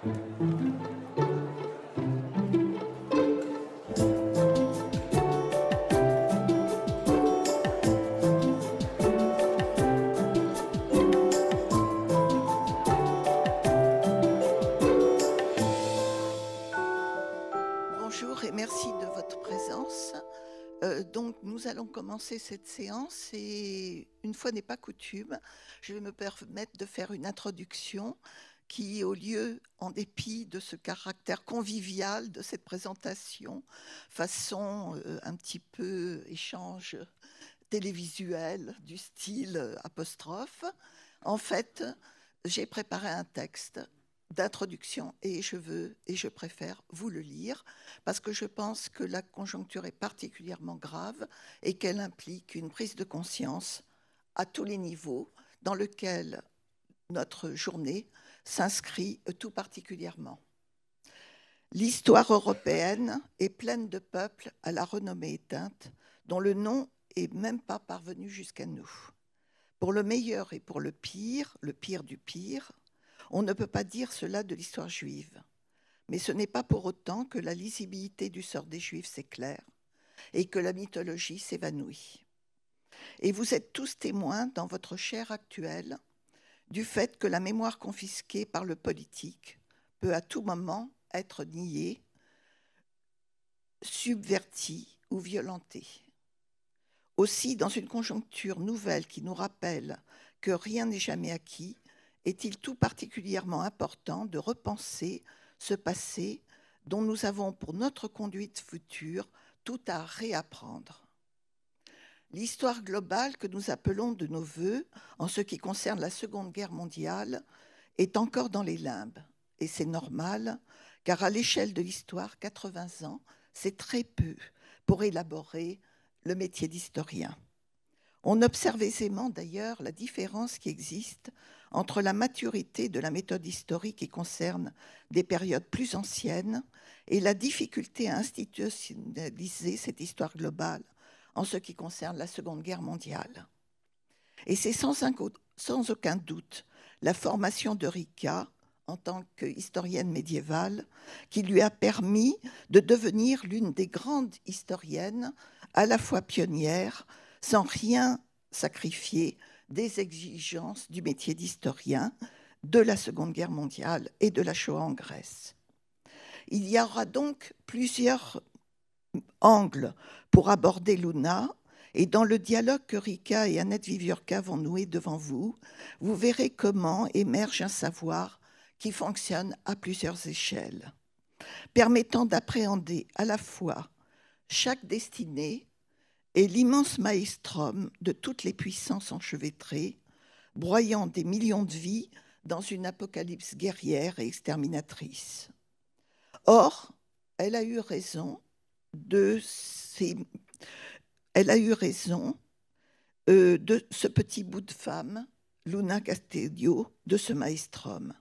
Bonjour et merci de votre présence. Donc nous allons commencer cette séance et une fois n'est pas coutume, je vais me permettre de faire une introduction qui, au lieu, en dépit de ce caractère convivial de cette présentation, façon un petit peu échange télévisuel du style apostrophe, en fait, j'ai préparé un texte d'introduction et je préfère vous le lire parce que je pense que la conjoncture est particulièrement grave et qu'elle implique une prise de conscience à tous les niveaux dans lequel notre journée s'inscrit tout particulièrement. L'histoire européenne est pleine de peuples à la renommée éteinte dont le nom est même pas parvenu jusqu'à nous. Pour le meilleur et pour le pire du pire, on ne peut pas dire cela de l'histoire juive. Mais ce n'est pas pour autant que la lisibilité du sort des Juifs s'éclaire et que la mythologie s'évanouit. Et vous êtes tous témoins dans votre chair actuelle du fait que la mémoire confisquée par le politique peut à tout moment être niée, subvertie ou violentée. Aussi, dans une conjoncture nouvelle qui nous rappelle que rien n'est jamais acquis, est-il tout particulièrement important de repenser ce passé dont nous avons pour notre conduite future tout à réapprendre. L'histoire globale que nous appelons de nos voeux en ce qui concerne la Seconde Guerre mondiale est encore dans les limbes. Et c'est normal, car à l'échelle de l'histoire, 80 ans, c'est très peu pour élaborer le métier d'historien. On observe aisément d'ailleurs la différence qui existe entre la maturité de la méthode historique qui concerne des périodes plus anciennes et la difficulté à institutionnaliser cette histoire globale en ce qui concerne la Seconde Guerre mondiale. Et c'est sans aucun doute la formation de Rika en tant qu'historienne médiévale qui lui a permis de devenir l'une des grandes historiennes à la fois pionnières, sans rien sacrifier des exigences du métier d'historien, de la Seconde Guerre mondiale et de la Shoah en Grèce. Il y aura donc plusieurs angles pour aborder Luna, et dans le dialogue que Rika et Annette Viviorca vont nouer devant vous, vous verrez comment émerge un savoir qui fonctionne à plusieurs échelles, permettant d'appréhender à la fois chaque destinée et l'immense maelstrom de toutes les puissances enchevêtrées, broyant des millions de vies dans une apocalypse guerrière et exterminatrice. Or, elle a eu raison de ce petit bout de femme, Luna Castellio, de ce maelstrom.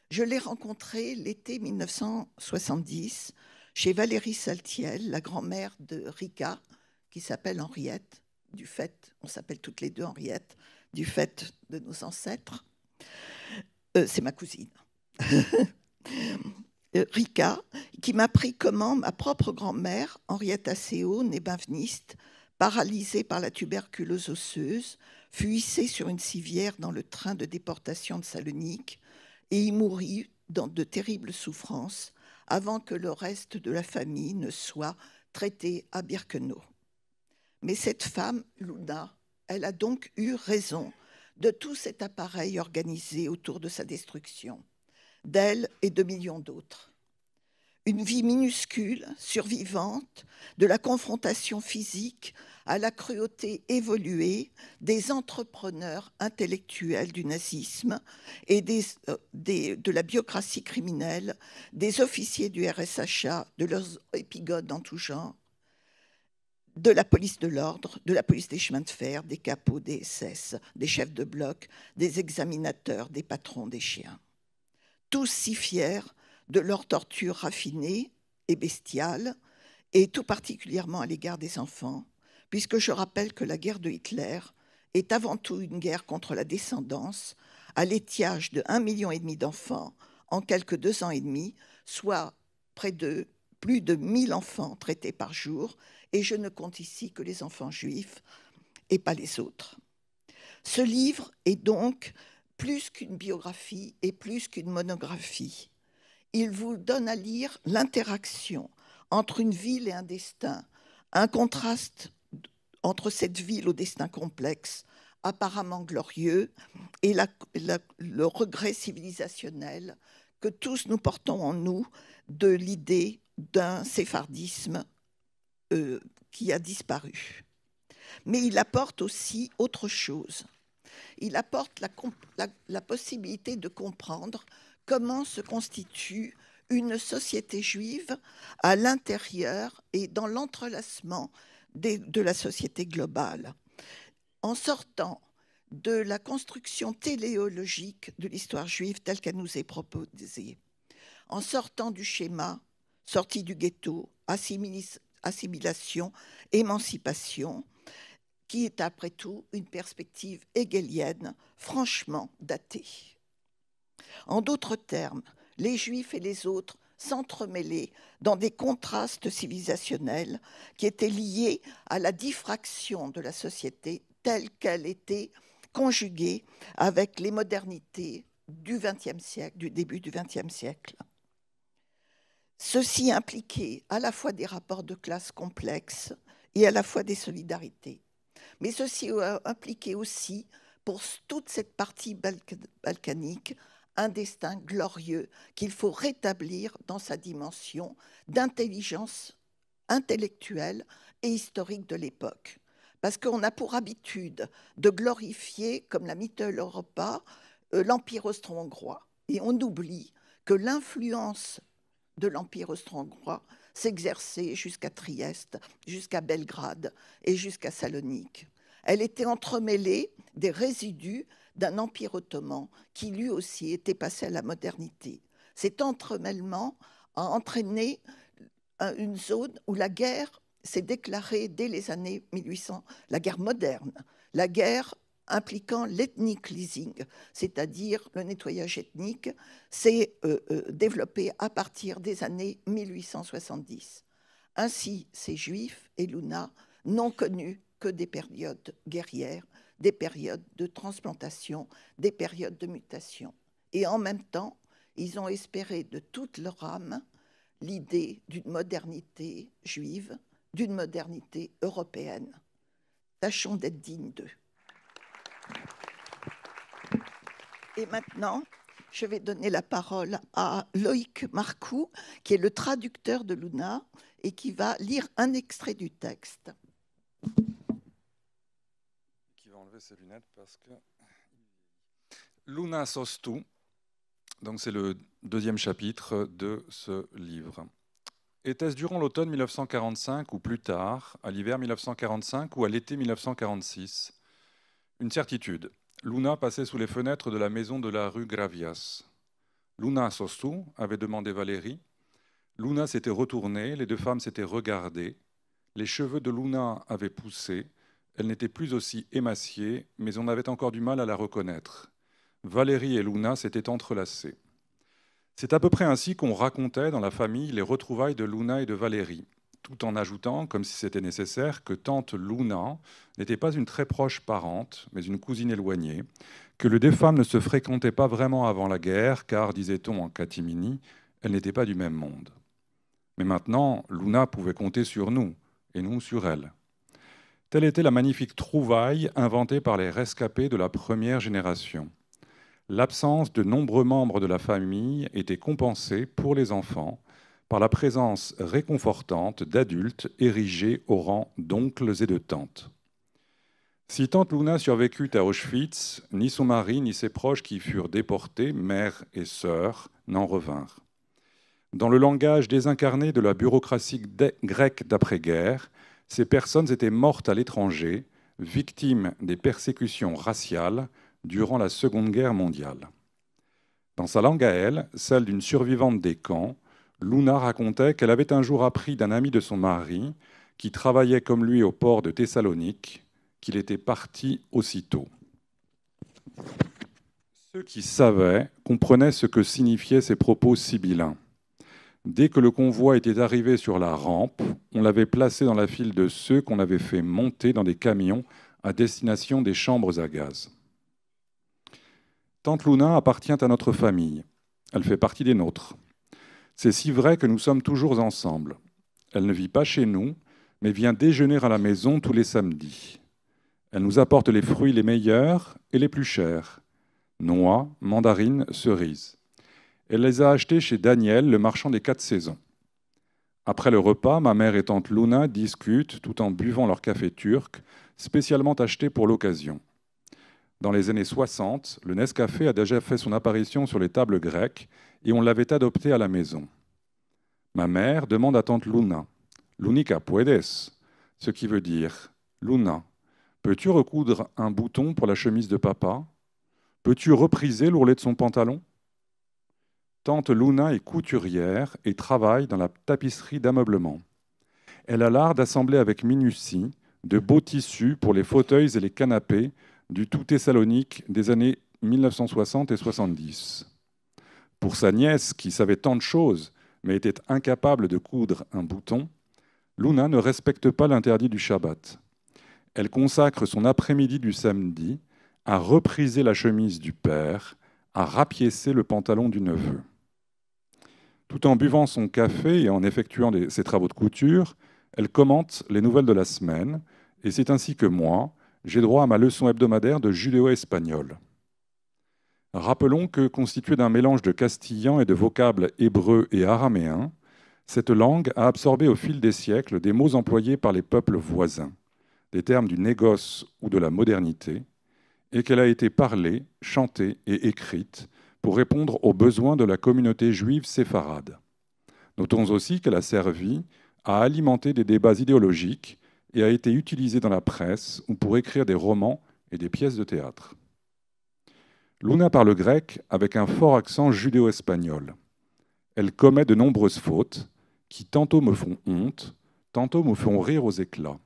Je l'ai rencontrée l'été 1970 chez Valérie Saltiel, la grand-mère de Rika, qui s'appelle Henriette, du fait, on s'appelle toutes les deux Henriette, du fait de nos ancêtres. C'est ma cousine. Rika, qui m'a appris comment ma propre grand-mère, Henriette Asseo, née benveniste, paralysée par la tuberculose osseuse, fut hissée sur une civière dans le train de déportation de Salonique et y mourut dans de terribles souffrances avant que le reste de la famille ne soit traité à Birkenau. Mais cette femme, Luna, elle a donc eu raison de tout cet appareil organisé autour de sa destruction, d'elle et de millions d'autres. Une vie minuscule, survivante, de la confrontation physique à la cruauté évoluée des entrepreneurs intellectuels du nazisme et de la bureaucratie criminelle, des officiers du RSHA, de leurs épigones en tout genre, de la police de l'ordre, de la police des chemins de fer, des capots, des SS, des chefs de bloc, des examinateurs, des patrons, des chiens. Tous si fiers de leur torture raffinée et bestiale, et tout particulièrement à l'égard des enfants, puisque je rappelle que la guerre de Hitler est avant tout une guerre contre la descendance, à l'étiage de 1,5 million d'enfants en quelques 2 ans et demi, soit plus de 1000 enfants traités par jour, et je ne compte ici que les enfants juifs et pas les autres. Ce livre est donc plus qu'une biographie et plus qu'une monographie. Il vous donne à lire l'interaction entre une ville et un destin, un contraste entre cette ville au destin complexe, apparemment glorieux, et le regret civilisationnel que tous nous portons en nous de l'idée d'un séphardisme qui a disparu. Mais il apporte aussi autre chose. Il apporte la possibilité de comprendre comment se constitue une société juive à l'intérieur et dans l'entrelacement de la société globale. En sortant de la construction téléologique de l'histoire juive telle qu'elle nous est proposée, en sortant du schéma, sortie du ghetto, assimilation, émancipation, qui est après tout une perspective hegelienne franchement datée. En d'autres termes, les Juifs et les autres s'entremêlaient dans des contrastes civilisationnels qui étaient liés à la diffraction de la société telle qu'elle était conjuguée avec les modernités du XXe siècle, du début du XXe siècle. Ceci impliquait à la fois des rapports de classe complexes et à la fois des solidarités. Mais ceci impliquait aussi, pour toute cette partie balkanique, un destin glorieux qu'il faut rétablir dans sa dimension d'intelligence intellectuelle et historique de l'époque. Parce qu'on a pour habitude de glorifier, comme la Mitteleuropa, l'Empire austro-hongrois. Et on oublie que l'influence de l'Empire austro-hongrois s'exerçait jusqu'à Trieste, jusqu'à Belgrade et jusqu'à Salonique. Elle était entremêlée des résidus d'un empire ottoman qui lui aussi était passé à la modernité. Cet entremêlement a entraîné une zone où la guerre s'est déclarée dès les années 1800, la guerre moderne, la guerre impliquant l'ethnic cleansing, c'est-à-dire le nettoyage ethnique, s'est développé à partir des années 1870. Ainsi, ces Juifs et Luna n'ont connu que des périodes guerrières, des périodes de transplantation, des périodes de mutation. Et en même temps, ils ont espéré de toute leur âme l'idée d'une modernité juive, d'une modernité européenne. Tâchons d'être dignes d'eux. Et maintenant, je vais donner la parole à Loïc Marcoux, qui est le traducteur de Luna et qui va lire un extrait du texte. Qui va enlever ses lunettes parce que... Luna Sostu, donc c'est le deuxième chapitre de ce livre. Était-ce durant l'automne 1945 ou plus tard, à l'hiver 1945 ou à l'été 1946 ? Une certitude. Luna passait sous les fenêtres de la maison de la rue Gravias. Luna Sostu avait demandé Valérie. Luna s'était retournée, les deux femmes s'étaient regardées. Les cheveux de Luna avaient poussé. Elle n'était plus aussi émaciée, mais on avait encore du mal à la reconnaître. Valérie et Luna s'étaient entrelacées. C'est à peu près ainsi qu'on racontait dans la famille les retrouvailles de Luna et de Valérie, tout en ajoutant, comme si c'était nécessaire, que tante Luna n'était pas une très proche parente, mais une cousine éloignée, que les deux femmes ne se fréquentaient pas vraiment avant la guerre, car, disait-on en catimini, elles n'étaient pas du même monde. Mais maintenant, Luna pouvait compter sur nous, et nous sur elle. Telle était la magnifique trouvaille inventée par les rescapés de la première génération. L'absence de nombreux membres de la famille était compensée pour les enfants par la présence réconfortante d'adultes érigés au rang d'oncles et de tantes. Si tante Luna survécut à Auschwitz, ni son mari ni ses proches qui furent déportés, mère et sœur, n'en revinrent. Dans le langage désincarné de la bureaucratie grecque d'après-guerre, ces personnes étaient mortes à l'étranger, victimes des persécutions raciales durant la Seconde Guerre mondiale. Dans sa langue à elle, celle d'une survivante des camps, Luna racontait qu'elle avait un jour appris d'un ami de son mari, qui travaillait comme lui au port de Thessalonique, qu'il était parti aussitôt. Ceux qui savaient comprenaient ce que signifiaient ces propos sibyllins. Dès que le convoi était arrivé sur la rampe, on l'avait placé dans la file de ceux qu'on avait fait monter dans des camions à destination des chambres à gaz. Tante Luna appartient à notre famille. Elle fait partie des nôtres. C'est si vrai que nous sommes toujours ensemble. Elle ne vit pas chez nous, mais vient déjeuner à la maison tous les samedis. Elle nous apporte les fruits les meilleurs et les plus chers. Noix, mandarines, cerises. Elle les a achetés chez Daniel, le marchand des 4 saisons. Après le repas, ma mère et tante Luna discutent tout en buvant leur café turc, spécialement acheté pour l'occasion. Dans les années 60, le Nescafé a déjà fait son apparition sur les tables grecques et on l'avait adopté à la maison. Ma mère demande à tante Luna, Lunica puedes, ce qui veut dire Luna, peux-tu recoudre un bouton pour la chemise de papa? Peux-tu repriser l'ourlet de son pantalon? Tante Luna est couturière et travaille dans la tapisserie d'ameublement. Elle a l'art d'assembler avec minutie de beaux tissus pour les fauteuils et les canapés du tout Thessalonique des années 1960 et 70. Pour sa nièce, qui savait tant de choses, mais était incapable de coudre un bouton, Luna ne respecte pas l'interdit du Shabbat. Elle consacre son après-midi du samedi à repriser la chemise du père, à rapiécer le pantalon du neveu. Tout en buvant son café et en effectuant ses travaux de couture, elle commente les nouvelles de la semaine, et c'est ainsi que moi, j'ai droit à ma leçon hebdomadaire de judéo-espagnol. Rappelons que, constituée d'un mélange de castillan et de vocables hébreux et araméens, cette langue a absorbé au fil des siècles des mots employés par les peuples voisins, des termes du négoce ou de la modernité, et qu'elle a été parlée, chantée et écrite pour répondre aux besoins de la communauté juive séfarade. Notons aussi qu'elle a servi à alimenter des débats idéologiques et a été utilisée dans la presse ou pour écrire des romans et des pièces de théâtre. Luna parle grec avec un fort accent judéo-espagnol. Elle commet de nombreuses fautes qui tantôt me font honte, tantôt me font rire aux éclats.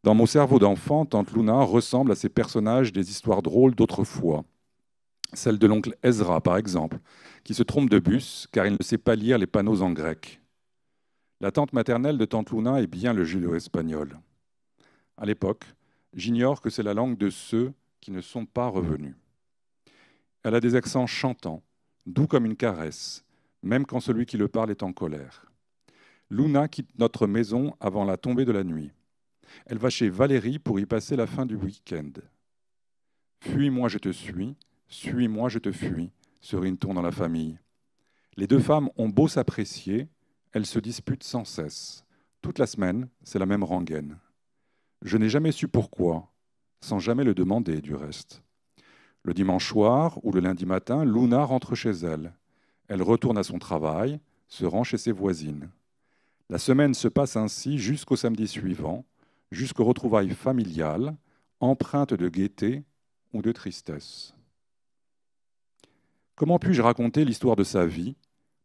Dans mon cerveau d'enfant, tante Luna ressemble à ces personnages des histoires drôles d'autrefois. Celle de l'oncle Ezra, par exemple, qui se trompe de bus car il ne sait pas lire les panneaux en grec. La tante maternelle de tante Luna est bien le judéo-espagnol. À l'époque, j'ignore que c'est la langue de ceux qui ne sont pas revenus. Elle a des accents chantants, doux comme une caresse, même quand celui qui le parle est en colère. Luna quitte notre maison avant la tombée de la nuit. Elle va chez Valérie pour y passer la fin du week-end. « Fuis-moi, je te suis-moi, je te fuis », se rit-on dans la famille. Les deux femmes ont beau s'apprécier, elles se disputent sans cesse. Toute la semaine, c'est la même rengaine. Je n'ai jamais su pourquoi, sans jamais le demander du reste. Le dimanche soir ou le lundi matin, Luna rentre chez elle. Elle retourne à son travail, se rend chez ses voisines. La semaine se passe ainsi jusqu'au samedi suivant, jusqu'aux retrouvailles familiales, empreintes de gaieté ou de tristesse. Comment puis-je raconter l'histoire de sa vie,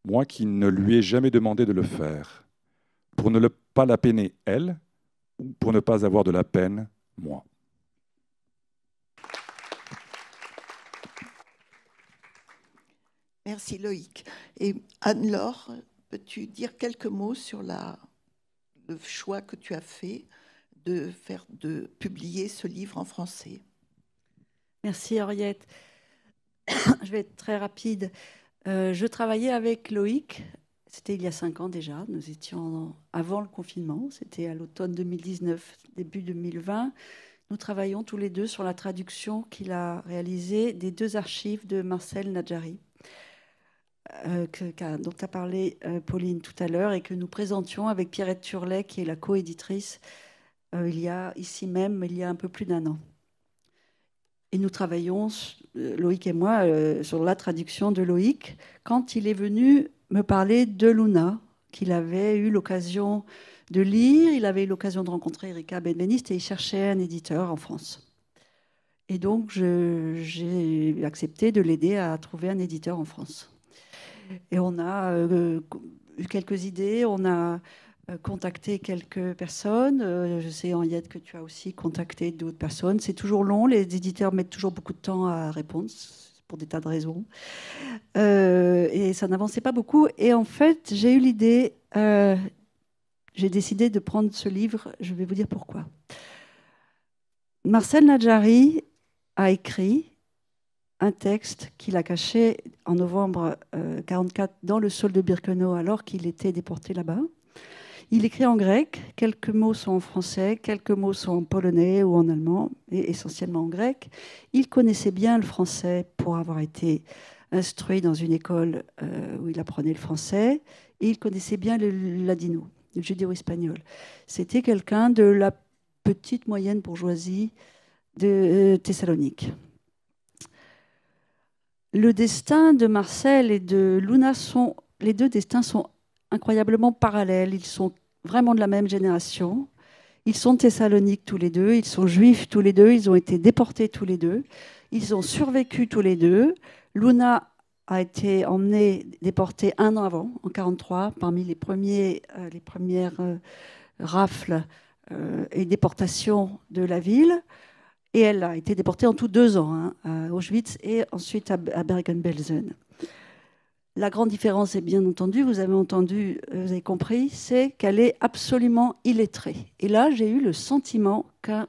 moi qui ne lui ai jamais demandé de le faire, pour ne pas la peiner elle, ou pour ne pas avoir de la peine, moi? Merci Loïc. Et Anne-Laure, peux-tu dire quelques mots sur le choix que tu as fait de publier ce livre en français? Merci Henriette. Je vais être très rapide. Je travaillais avec Loïc, c'était il y a 5 ans déjà, nous étions avant le confinement, c'était à l'automne 2019, début 2020. Nous travaillons tous les deux sur la traduction qu'il a réalisée des 2 archives de Marcel Nadjari, dont a parlé Pauline tout à l'heure, et que nous présentions avec Pierrette Turlet, qui est la coéditrice, il y a ici même, il y a un peu plus d'1 an. Et nous travaillons, Loïc et moi, sur la traduction de Loïc, quand il est venu me parler de Luna, qu'il avait eu l'occasion de lire, il avait eu l'occasion de rencontrer Erika Benveniste et il cherchait un éditeur en France. Et donc, j'ai accepté de l'aider à trouver un éditeur en France. Et on a eu quelques idées, on a contacté quelques personnes. Je sais, Henriette, que tu as aussi contacté d'autres personnes. C'est toujours long, les éditeurs mettent toujours beaucoup de temps à répondre. pour des tas de raisons. Et ça n'avançait pas beaucoup. Et en fait, j'ai eu l'idée, j'ai décidé de prendre ce livre. Je vais vous dire pourquoi. Marcel Nadjari a écrit un texte qu'il a caché en novembre 1944 dans le sol de Birkenau alors qu'il était déporté là-bas. Il écrit en grec, quelques mots sont en français, quelques mots sont en polonais ou en allemand, et essentiellement en grec. Il connaissait bien le français pour avoir été instruit dans une école où il apprenait le français, et il connaissait bien le ladino, le judéo-espagnol. C'était quelqu'un de la petite moyenne bourgeoisie de Thessalonique. Le destin de Marcel et de Luna les deux destins sont incroyablement parallèles. Ils sont vraiment de la même génération. Ils sont de Thessalonique tous les deux. Ils sont juifs tous les deux. Ils ont été déportés tous les deux. Ils ont survécu tous les deux. Luna a été emmenée, déportée un an avant, en 1943, parmi les premières rafles et déportations de la ville. Et elle a été déportée en tout 2 ans, à Auschwitz et ensuite à Bergen-Belsen. La grande différence, est bien entendu, vous avez compris, c'est qu'elle est absolument illettrée. Et là, j'ai eu le sentiment que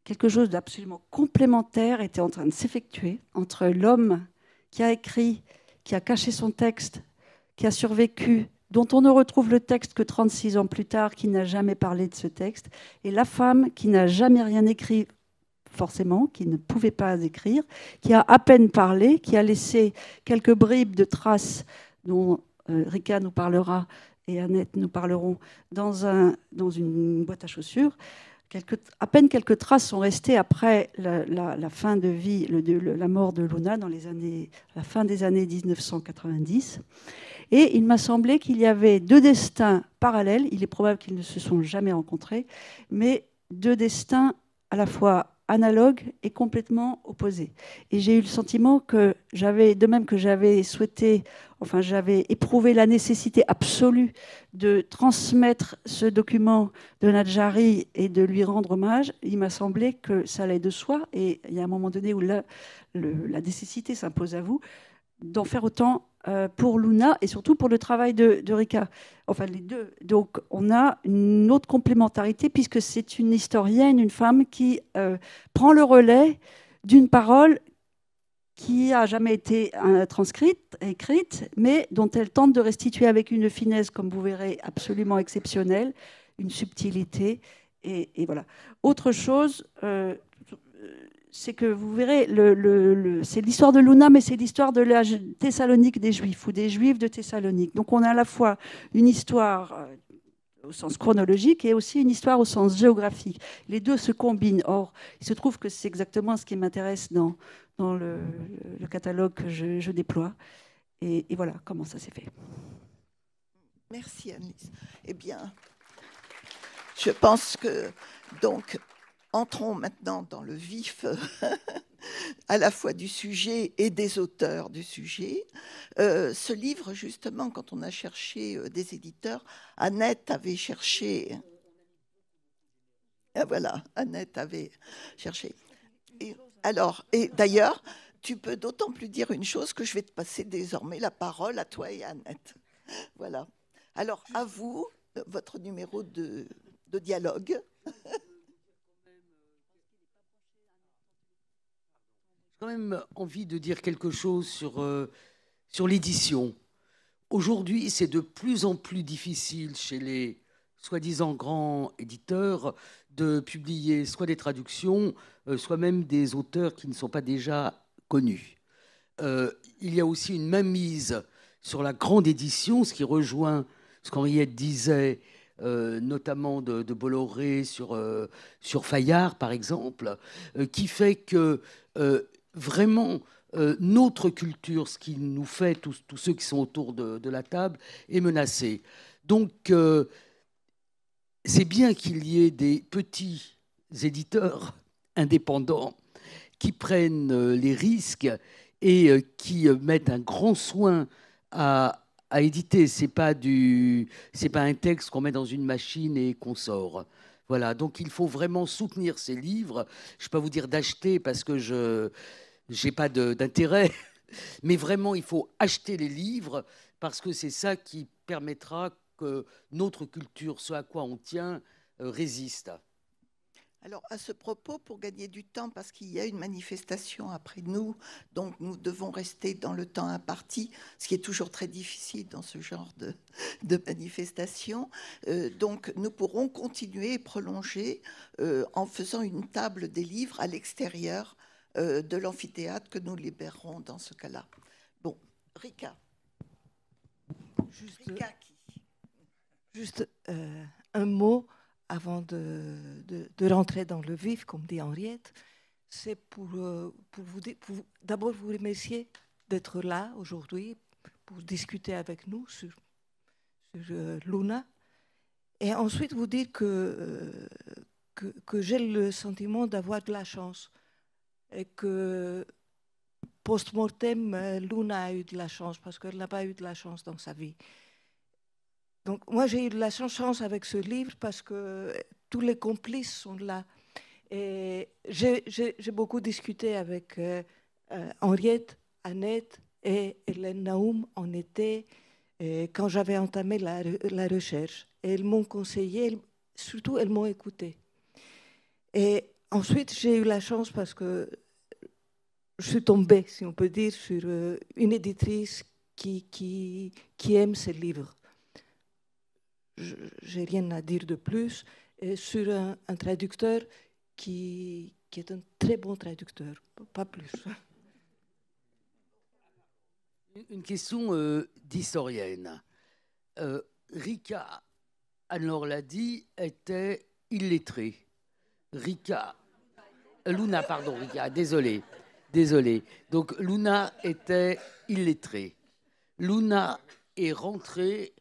quelque chose d'absolument complémentaire était en train de s'effectuer entre l'homme qui a écrit, qui a caché son texte, qui a survécu, dont on ne retrouve le texte que 36 ans plus tard, qui n'a jamais parlé de ce texte, et la femme qui n'a jamais rien écrit, forcément, qui ne pouvait pas écrire, qui a à peine parlé, qui a laissé quelques bribes de traces dont Rika nous parlera et Annette nous parleront dans une boîte à chaussures. À peine quelques traces sont restées après la fin de vie, la mort de Luna dans la fin des années 1990. Et il m'a semblé qu'il y avait 2 destins parallèles. Il est probable qu'ils ne se sont jamais rencontrés, mais 2 destins à la fois analogues et complètement opposés. Et j'ai eu le sentiment que de même que j'avais éprouvé la nécessité absolue de transmettre ce document de Nadjari et de lui rendre hommage, il m'a semblé que ça allait de soi. Et il y a un moment donné où la nécessité s'impose à vous d'en faire autant pour Luna et surtout pour le travail de Rika. Enfin, les deux. Donc, on a une autre complémentarité puisque c'est une historienne, une femme qui prend le relais d'une parole qui n'a jamais été transcrite, écrite, mais dont elle tente de restituer avec une finesse, comme vous verrez, absolument exceptionnelle, une subtilité. Et voilà. Autre chose, c'est que vous verrez, c'est l'histoire de Luna, mais c'est l'histoire de la Thessalonique des Juifs ou des Juifs de Thessalonique. Donc on a à la fois une histoire au sens chronologique et aussi une histoire au sens géographique. Les deux se combinent. Or, il se trouve que c'est exactement ce qui m'intéresse dans le catalogue que je déploie. Et voilà comment ça s'est fait. Merci Annelise. Eh bien, je pense que donc entrons maintenant dans le vif à la fois du sujet et des auteurs du sujet. Ce livre, justement, quand on a cherché des éditeurs, Annette avait cherché... Voilà, Annette avait cherché. Et d'ailleurs, tu peux d'autant plus dire une chose que je vais te passer désormais la parole à toi et à Annette. Voilà. Alors, à vous, votre numéro de dialogue. J'ai quand même envie de dire quelque chose sur l'édition. Aujourd'hui, c'est de plus en plus difficile chez les soi-disant grands éditeurs de publier soit des traductions, soit même des auteurs qui ne sont pas déjà connus. Il y a aussi une mainmise sur la grande édition, ce qui rejoint ce qu'Henriette disait, notamment de Bolloré sur Fayard, par exemple, qui fait que vraiment notre culture, ce qui nous fait, tous ceux qui sont autour de la table, est menacée. Donc, c'est bien qu'il y ait des petits éditeurs indépendants qui prennent les risques et qui mettent un grand soin à éditer. C'est pas un texte qu'on met dans une machine et qu'on sort. Voilà, donc il faut vraiment soutenir ces livres. Je ne peux pas vous dire d'acheter parce que j'ai pas d'intérêt, mais vraiment, il faut acheter les livres parce que c'est ça qui permettra que notre culture, ce à quoi on tient, résiste. Alors, à ce propos, pour gagner du temps, parce qu'il y a une manifestation après nous, donc nous devons rester dans le temps imparti, ce qui est toujours très difficile dans ce genre de manifestation. Donc, nous pourrons continuer et prolonger en faisant une table des livres à l'extérieur de l'amphithéâtre que nous libérerons dans ce cas-là. Bon, Rika. Juste un mot avant de rentrer dans le vif, comme dit Henriette. C'est pour d'abord vous remercier d'être là aujourd'hui pour discuter avec nous sur Luna. Et ensuite vous dire que j'ai le sentiment d'avoir de la chance. Et que post-mortem, Luna a eu de la chance parce qu'elle n'a pas eu de la chance dans sa vie. Donc moi, j'ai eu de la chance avec ce livre parce que tous les complices sont là. Et j'ai beaucoup discuté avec Henriette, Annette et Hélène Naoum en été quand j'avais entamé la recherche. Et elles m'ont conseillé, surtout elles m'ont écouté. Et ensuite, j'ai eu la chance parce que je suis tombée, si on peut dire, sur une éditrice qui aime ces livres. J'ai rien à dire de plus, et sur un traducteur qui est un très bon traducteur, pas plus. Une question d'historienne. Rika, Anne-Laure l'a dit, était illettrée. Luna, pardon, Rika, désolé. Donc Luna était illettrée. Luna est rentrée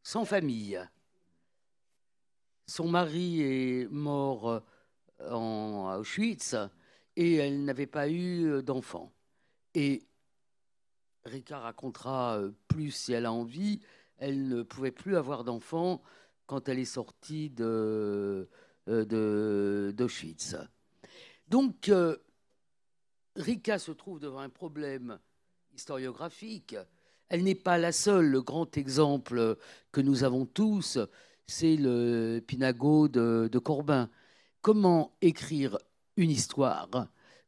sans famille. Son mari est mort en Auschwitz et elle n'avait pas eu d'enfant. Et Rika racontera plus si elle a envie, elle ne pouvait plus avoir d'enfant quand elle est sortie d'Auschwitz. Donc, Rika se trouve devant un problème historiographique. Elle n'est pas la seule. Le grand exemple que nous avons tous, c'est le Pinago de Corbin. Comment écrire une histoire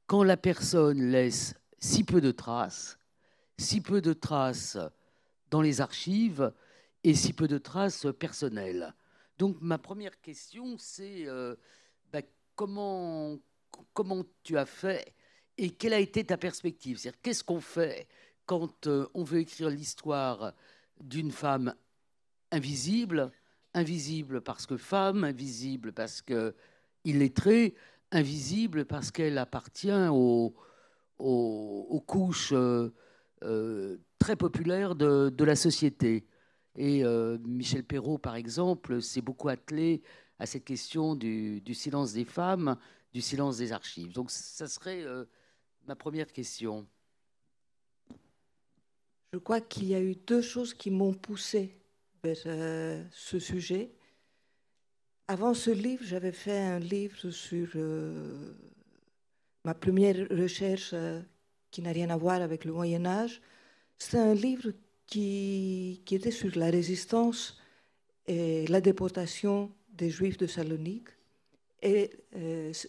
quand la personne laisse si peu de traces dans les archives et si peu de traces personnelles? Donc ma première question, c'est comment tu as fait et quelle a été ta perspective? C'est-à-dire, qu'est-ce qu'on fait quand on veut écrire l'histoire d'une femme invisible parce que femme, invisible parce qu'illettrée, invisible parce qu'elle appartient aux couches très populaires de la société. Et Michel Perrault, par exemple, s'est beaucoup attelé à cette question du silence des femmes, du silence des archives. Donc ça serait ma première question. Je crois qu'il y a eu deux choses qui m'ont poussée vers ce sujet. Avant ce livre, j'avais fait un livre sur ma première recherche qui n'a rien à voir avec le Moyen-Âge. C'est un livre qui était sur la résistance et la déportation des Juifs de Salonique. Et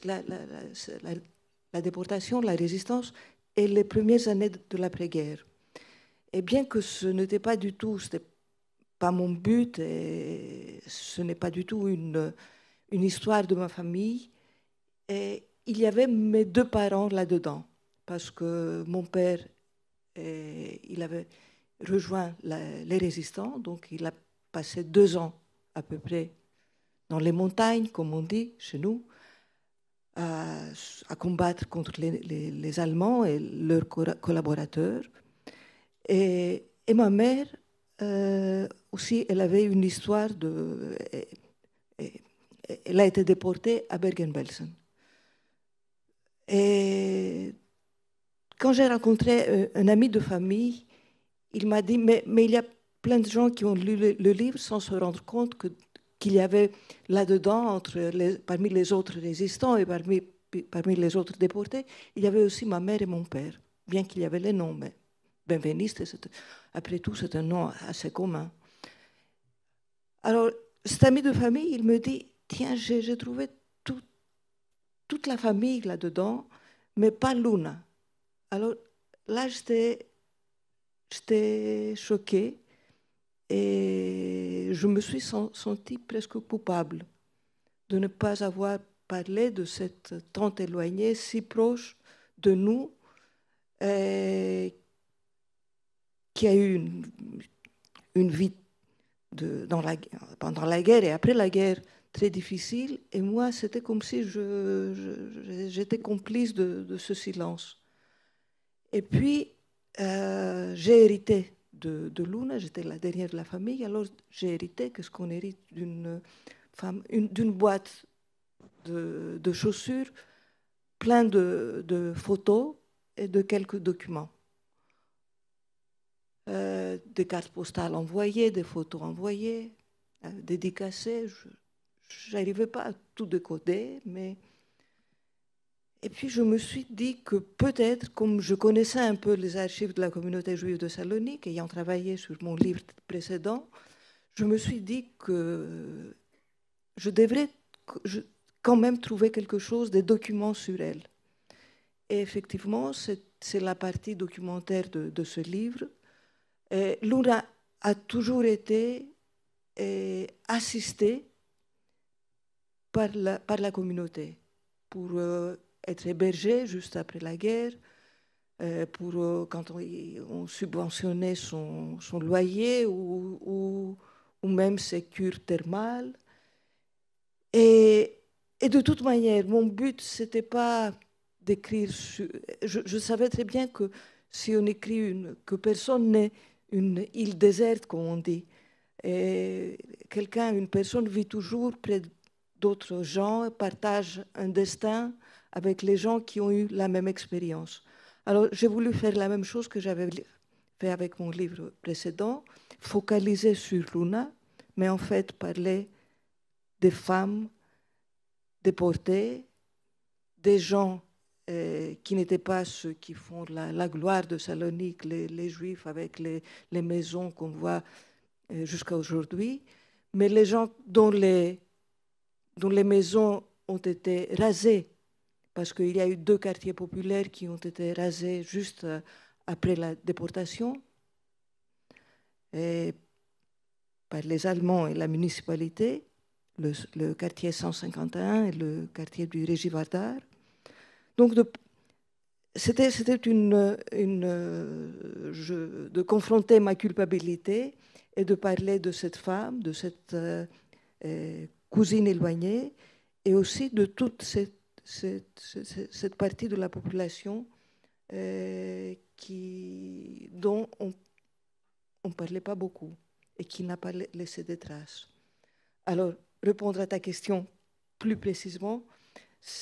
la déportation, la résistance et les premières années de l'après-guerre. Et bien que ce n'était pas du tout, c'était pas mon but, et ce n'est pas du tout une histoire de ma famille, et il y avait mes deux parents là-dedans, parce que mon père, il avait rejoint les résistants, donc il a passé 2 ans à peu près dans les montagnes, comme on dit chez nous, à combattre contre les Allemands et leurs collaborateurs. Et ma mère aussi, elle avait une histoire elle a été déportée à Bergen-Belsen. Et quand j'ai rencontré un ami de famille, il m'a dit, mais il y a plein de gens qui ont lu le livre sans se rendre compte qu'il y avait là-dedans, parmi les autres résistants et parmi parmi les autres déportés, il y avait aussi ma mère et mon père, bien qu'il y avait les noms, mais Benveniste, après tout, c'est un nom assez commun. Alors, cet ami de famille, il me dit, tiens, j'ai trouvé toute la famille là-dedans, mais pas Luna. Alors là, j'étais choquée et je me suis sentie presque coupable de ne pas avoir parlé de cette tante éloignée si proche de nous, qui a eu une vie pendant la guerre et après la guerre très difficile. Et moi, c'était comme si j'étais complice de ce silence. Et puis, j'ai hérité de Luna, j'étais la dernière de la famille, alors j'ai hérité, qu'est-ce qu'on hérite d'une boîte de chaussures, plein de photos et de quelques documents. Des cartes postales envoyées, des photos envoyées, dédicacées. Je n'arrivais pas à tout décoder, mais... Et puis je me suis dit que peut-être, comme je connaissais un peu les archives de la communauté juive de Salonique, ayant travaillé sur mon livre précédent, je me suis dit que je devrais quand même trouver quelque chose, des documents sur elle. Et effectivement, c'est la partie documentaire de ce livre. Luna a toujours été assistée par la communauté pour être hébergée juste après la guerre, quand on subventionnait son loyer ou même ses cures thermales. Et de toute manière, mon but, ce n'était pas d'écrire... Je savais très bien que si on écrit que personne n'est une île déserte, comme on dit, et une personne vit toujours près d'autres gens, partage un destin avec les gens qui ont eu la même expérience. Alors, j'ai voulu faire la même chose que j'avais fait avec mon livre précédent, focaliser sur Luna, mais en fait parler des femmes déportées, des gens qui n'étaient pas ceux qui font la gloire de Salonique, les Juifs avec les maisons qu'on voit jusqu'à aujourd'hui, mais les gens dont les maisons ont été rasées, parce qu'il y a eu 2 quartiers populaires qui ont été rasés juste après la déportation par les Allemands et la municipalité, le quartier 151 et le quartier du Régivardar. Donc, c'était de confronter ma culpabilité et de parler de cette femme, de cette cousine éloignée, et aussi de toute cette partie de la population dont on ne parlait pas beaucoup et qui n'a pas laissé de traces. Alors, répondre à ta question plus précisément,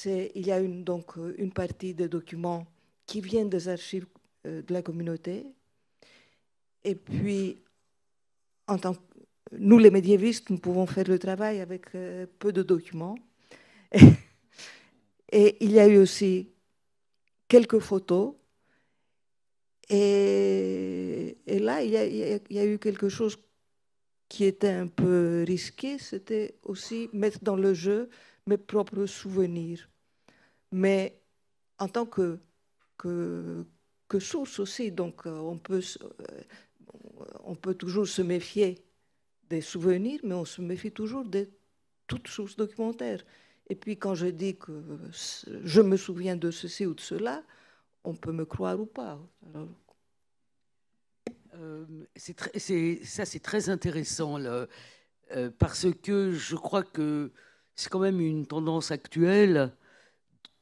il y a donc une partie des documents qui viennent des archives de la communauté. Et puis, nous, les médiévistes, nous pouvons faire le travail avec peu de documents. Et il y a eu aussi quelques photos. Et là, il y a eu quelque chose qui était un peu risqué, c'était aussi mettre dans le jeu mes propres souvenirs. Mais en tant que source aussi, donc on peut toujours se méfier des souvenirs, mais on se méfie toujours de toute source documentaire. Et puis quand je dis que je me souviens de ceci ou de cela, on peut me croire ou pas. Alors, c'est très intéressant là, parce que je crois que c'est quand même une tendance actuelle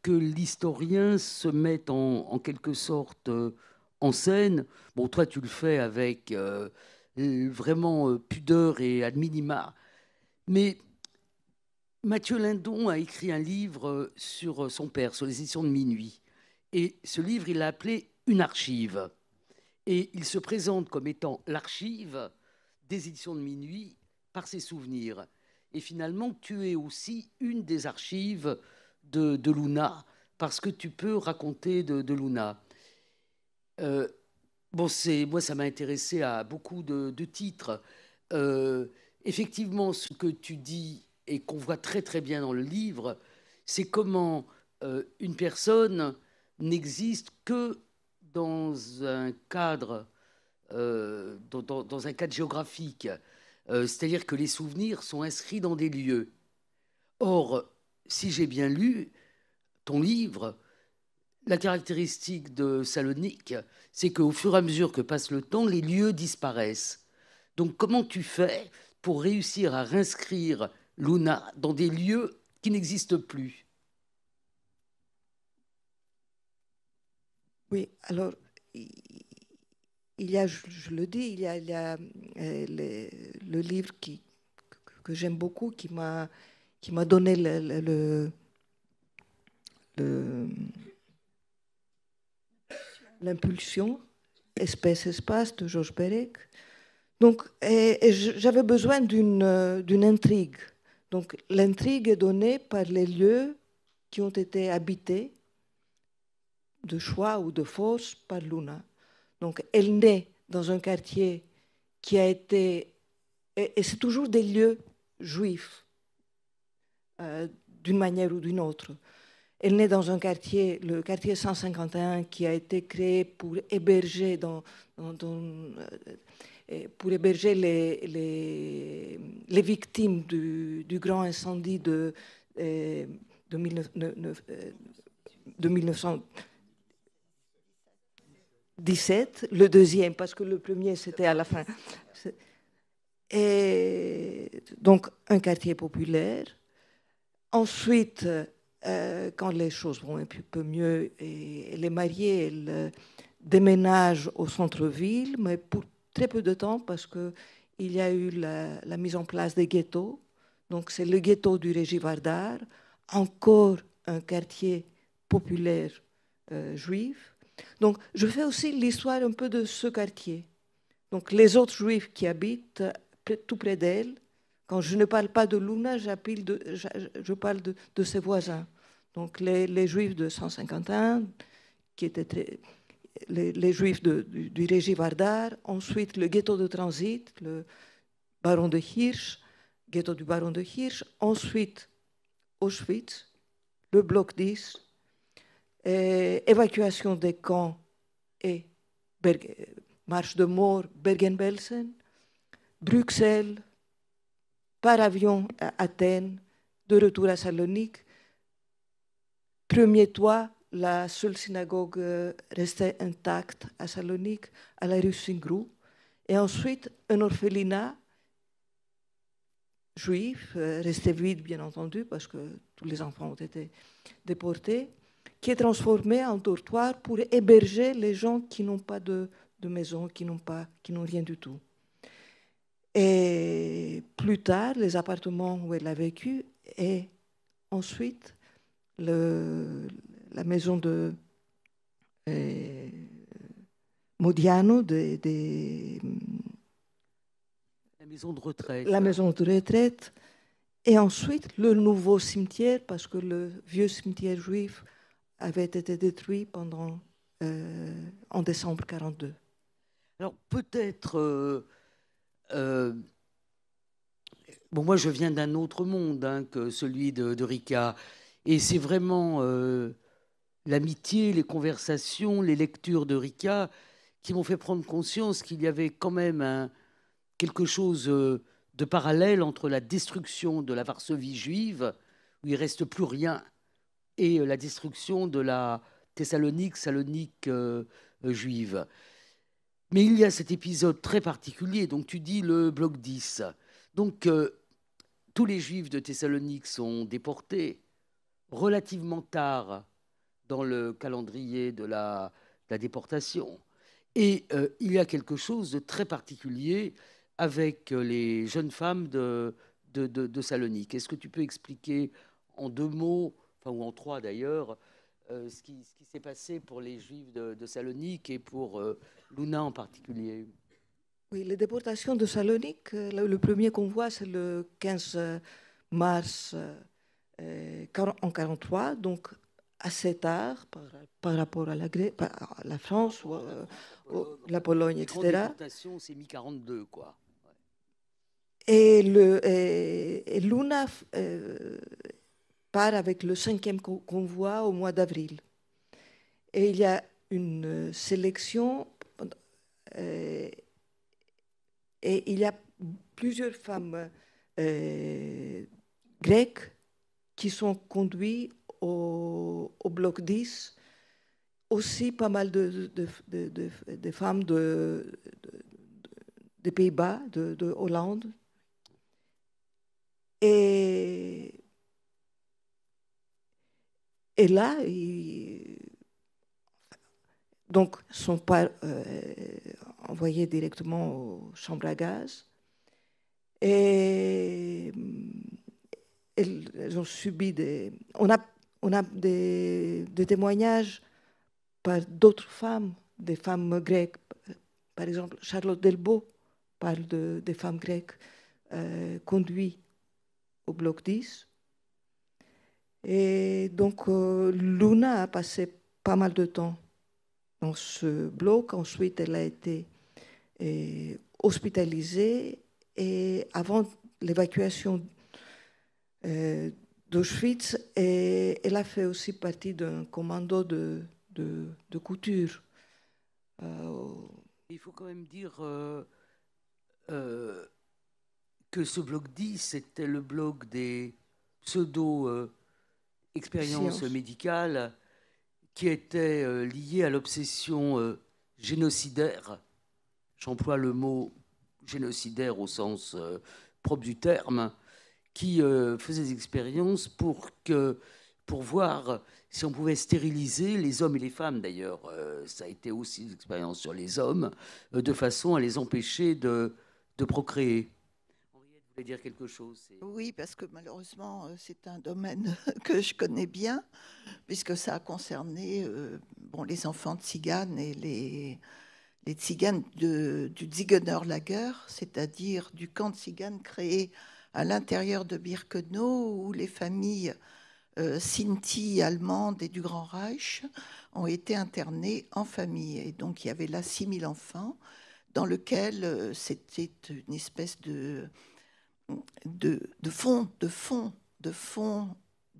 que l'historien se mette en quelque sorte en scène. Bon, toi, tu le fais avec vraiment pudeur et ad minima. Mais Mathieu Lindon a écrit un livre sur son père, sur les éditions de Minuit. Et ce livre, il l'a appelé « Une archive ». Et il se présente comme étant l'archive des éditions de Minuit par ses souvenirs. Et finalement, tu es aussi une des archives de Luna, parce que tu peux raconter de Luna. Bon, moi, ça m'a intéressé à beaucoup de titres. Effectivement, ce que tu dis et qu'on voit très très bien dans le livre, c'est comment une personne n'existe que dans un cadre, dans un cadre géographique. C'est-à-dire que les souvenirs sont inscrits dans des lieux. Or, si j'ai bien lu ton livre, la caractéristique de Salonique, c'est qu'au fur et à mesure que passe le temps, les lieux disparaissent. Donc, comment tu fais pour réussir à réinscrire Luna dans des lieux qui n'existent plus? Oui, alors, il y a, je le dis, il y a le livre que j'aime beaucoup, qui m'a donné l'impulsion, Espèce-Espace de Georges Perec. Donc, j'avais besoin d'une intrigue. Donc, l'intrigue est donnée par les lieux qui ont été habités de choix ou de force par Luna. Donc, elle naît dans un quartier qui a été... Et c'est toujours des lieux juifs, d'une manière ou d'une autre. Elle naît dans un quartier, le quartier 151, qui a été créé pour héberger, pour héberger les victimes du grand incendie de 1917, le deuxième, parce que le premier, c'était à la fin. Et donc, un quartier populaire. Ensuite, quand les choses vont un peu mieux, et elle est mariée, elle déménage au centre-ville, mais pour très peu de temps, parce qu'il y a eu la mise en place des ghettos. Donc, c'est le ghetto du Régis Vardar, encore un quartier populaire juif. Donc, je fais aussi l'histoire un peu de ce quartier. Donc, les autres juifs qui habitent tout près d'elle. Quand je ne parle pas de Luna, je parle de ses voisins. Donc, les juifs de 151, qui étaient les juifs du Régis Vardar. Ensuite, le ghetto de transit, le baron de Hirsch, ghetto du baron de Hirsch. Ensuite, Auschwitz, le bloc 10, évacuation des camps et marche de mort, Bergen-Belsen, Bruxelles, par avion à Athènes, de retour à Salonique. Premier toit, la seule synagogue restait intacte à Salonique, à la rue Singrou. Et ensuite, un orphelinat juif, resté vide bien entendu, parce que tous les enfants ont été déportés, qui est transformé en dortoir pour héberger les gens qui n'ont pas de maison, qui n'ont rien du tout. Et plus tard, les appartements où elle a vécu, et ensuite la maison de Modiano, la maison de retraite. La maison de retraite. Et ensuite, le nouveau cimetière, parce que le vieux cimetière juif avait été détruit en décembre 1942. Alors peut-être... bon, moi, je viens d'un autre monde que celui de Rika. Et c'est vraiment l'amitié, les conversations, les lectures de Rika qui m'ont fait prendre conscience qu'il y avait quand même quelque chose de parallèle entre la destruction de la Varsovie juive, où il ne reste plus rien, et la destruction de la Salonique juive. Mais il y a cet épisode très particulier, donc tu dis le bloc 10. Donc tous les juifs de Thessalonique sont déportés relativement tard dans le calendrier de la déportation. Et il y a quelque chose de très particulier avec les jeunes femmes de Salonique. Est-ce que tu peux expliquer en 2 mots, ou en 3 d'ailleurs, ce qui s'est passé pour les Juifs de Salonique et pour Luna en particulier? Oui, les déportations de Salonique, le premier qu'on voit, c'est le 15 mars en 1943, donc assez tard par rapport à la France ou la Pologne, etc. La déportation, c'est mi-42, quoi. Et Luna part avec le 5e convoi au mois d'avril. Et il y a une sélection et il y a plusieurs femmes grecques qui sont conduites au bloc 10. Aussi pas mal de femmes des Pays-Bas, de Hollande. Et là, donc, ne sont pas envoyés directement aux chambres à gaz. Et elles ont subi des... On a des témoignages par d'autres femmes, des femmes grecques. Par exemple, Charlotte Delbo parle des femmes grecques conduites au bloc 10. Et donc, Luna a passé pas mal de temps dans ce bloc. Ensuite, elle a été hospitalisée. Et avant l'évacuation d'Auschwitz, elle a fait aussi partie d'un commando de couture. Il faut quand même dire que ce bloc 10, c'était le bloc des pseudo-expériences médicales qui étaient liées à l'obsession génocidaire. J'emploie le mot génocidaire au sens propre du terme, qui faisait des expériences pour voir si on pouvait stériliser les hommes et les femmes, d'ailleurs. Ça a été aussi des expériences sur les hommes, de façon à les empêcher de procréer. Henriette voulait dire quelque chose. Oui, parce que malheureusement, c'est un domaine que je connais bien, puisque ça a concerné les enfants tziganes et les tziganes du Ziegener-Lager, c'est-à-dire du camp de tziganes créé à l'intérieur de Birkenau, où les familles Sinti allemandes et du Grand Reich ont été internées en famille. Et donc, il y avait là 6000 enfants, dans lequel c'était une espèce de fond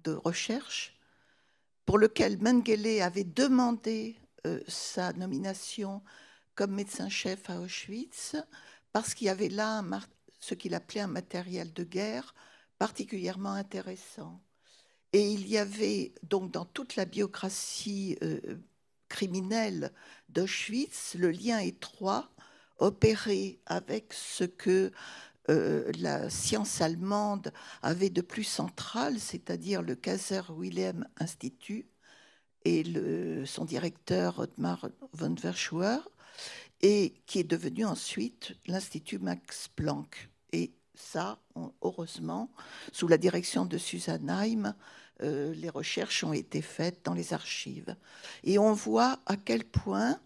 de recherche, pour lequel Mengele avait demandé sa nomination comme médecin-chef à Auschwitz, parce qu'il y avait là ce qu'il appelait un matériel de guerre particulièrement intéressant. Et il y avait donc dans toute la biographie criminelle d'Auschwitz le lien étroit opéré avec ce que la science allemande avait de plus central, c'est-à-dire le Kaiser Wilhelm Institut et son directeur Ottmar von Verschuer, et qui est devenu ensuite l'Institut Max Planck. Et ça, heureusement, sous la direction de Susan Heim, les recherches ont été faites dans les archives. Et on voit à quel point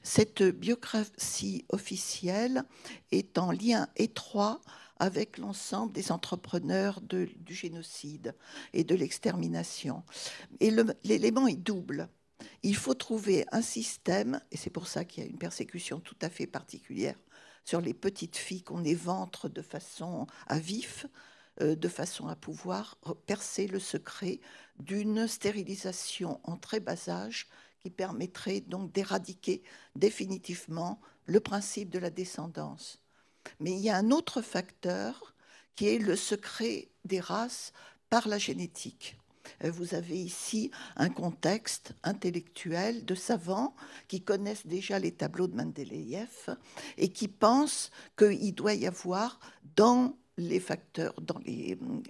cette biographie officielle est en lien étroit avec l'ensemble des entrepreneurs du génocide et de l'extermination. Et l'élément est double. Il faut trouver un système, et c'est pour ça qu'il y a une persécution tout à fait particulière sur les petites filles qu'on éventre de façon à vif, de façon à pouvoir percer le secret d'une stérilisation en très bas âge qui permettrait donc d'éradiquer définitivement le principe de la descendance. Mais il y a un autre facteur qui est le secret des races par la génétique. Vous avez ici un contexte intellectuel de savants qui connaissent déjà les tableaux de Mendeleïev et qui pensent qu'il doit y avoir dans les facteurs,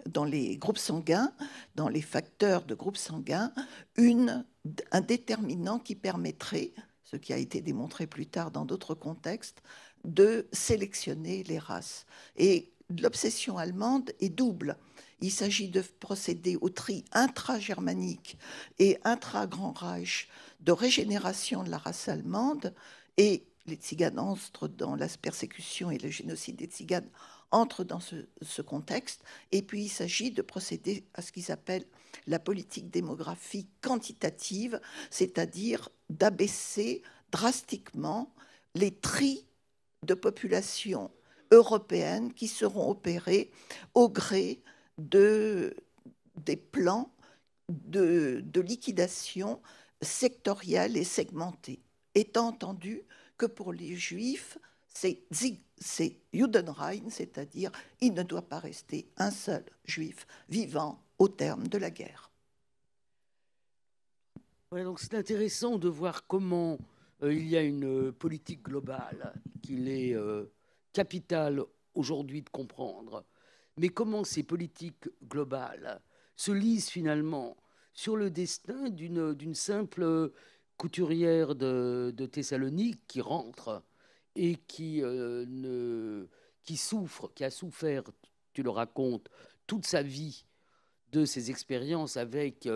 dans les groupes sanguins, dans les facteurs de groupes sanguins, un déterminant qui permettrait, ce qui a été démontré plus tard dans d'autres contextes, de sélectionner les races. Et l'obsession allemande est double. Il s'agit de procéder au tri intra-germanique et intra-Grand Reich de régénération de la race allemande, et les tziganes entrent dans la persécution et le génocide des tziganes entrent dans ce contexte. Et puis, il s'agit de procéder à ce qu'ils appellent la politique démographique quantitative, c'est-à-dire d'abaisser drastiquement les tris de population européenne qui seront opérés au gré des plans de liquidation sectorielle et segmentée, étant entendu que pour les Juifs, c'est Judenrein, c'est-à-dire il ne doit pas rester un seul Juif vivant au terme de la guerre. Ouais, donc c'est intéressant de voir comment il y a une politique globale qu'il est capital aujourd'hui de comprendre, mais comment ces politiques globales se lisent finalement sur le destin d'une simple couturière de Thessalonique qui rentre et qui souffre, qui a souffert, tu le racontes, toute sa vie de ses expériences avec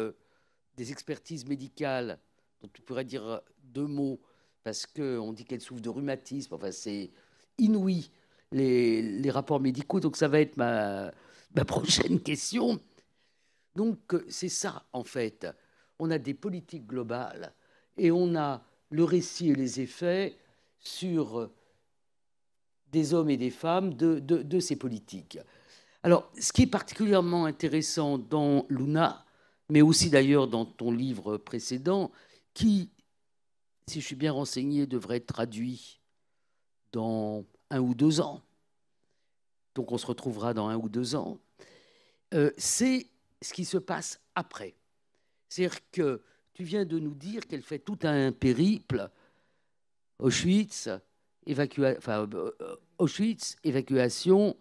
des expertises médicales dont tu pourrais dire deux mots, parce qu'on dit qu'elle souffre de rhumatisme, enfin c'est inouï les rapports médicaux, donc ça va être ma prochaine question. Donc c'est ça en fait, on a des politiques globales et on a le récit et les effets sur des hommes et des femmes de ces politiques. Alors, ce qui est particulièrement intéressant dans Luna, mais aussi d'ailleurs dans ton livre précédent, qui, si je suis bien renseigné, devrait être traduit dans 1 ou 2 ans, donc on se retrouvera dans 1 ou 2 ans, c'est ce qui se passe après. C'est-à-dire que tu viens de nous dire qu'elle fait tout un périple, Auschwitz, évacuation,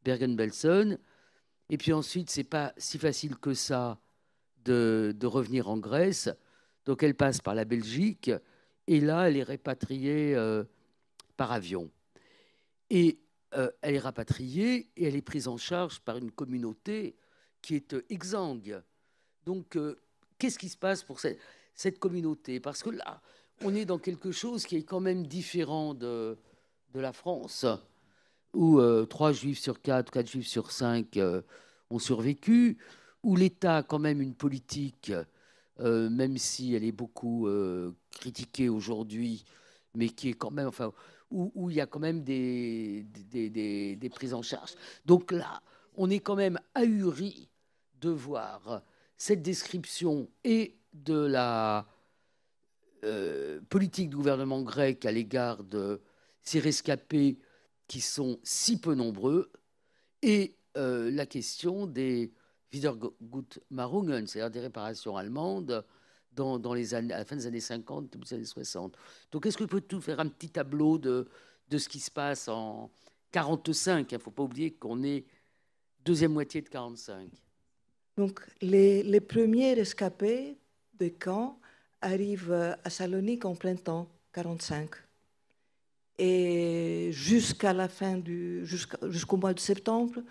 Bergen-Belsen, et puis ensuite, c'est pas si facile que ça de revenir en Grèce, donc elle passe par la Belgique, et là, elle est répatriée par avion. Et elle est rapatriée, et elle est prise en charge par une communauté qui est exsangue. Donc, qu'est-ce qui se passe pour cette communauté? Parce que là, on est dans quelque chose qui est quand même différent de la France, où 3 Juifs sur 4, 4 Juifs sur 5 ont survécu, où l'État a quand même une politique, même si elle est beaucoup critiquée aujourd'hui, mais qui est quand même, enfin, où il y a quand même des prises en charge. Donc là, on est quand même ahuri de voir cette description et de la politique du gouvernement grec à l'égard de ces rescapés qui sont si peu nombreux, et la question des Wiedergutmachungen, c'est-à-dire des réparations allemandes dans les années, à la fin des années 50, début des années 60. Donc, est-ce que tu peux faire un petit tableau de ce qui se passe en 45? Il ne faut pas oublier qu'on est deuxième moitié de 45. Donc, les premiers rescapés de camps arrivent à Salonique en plein temps, 45. Et jusqu'à la fin jusqu'au mois de septembre,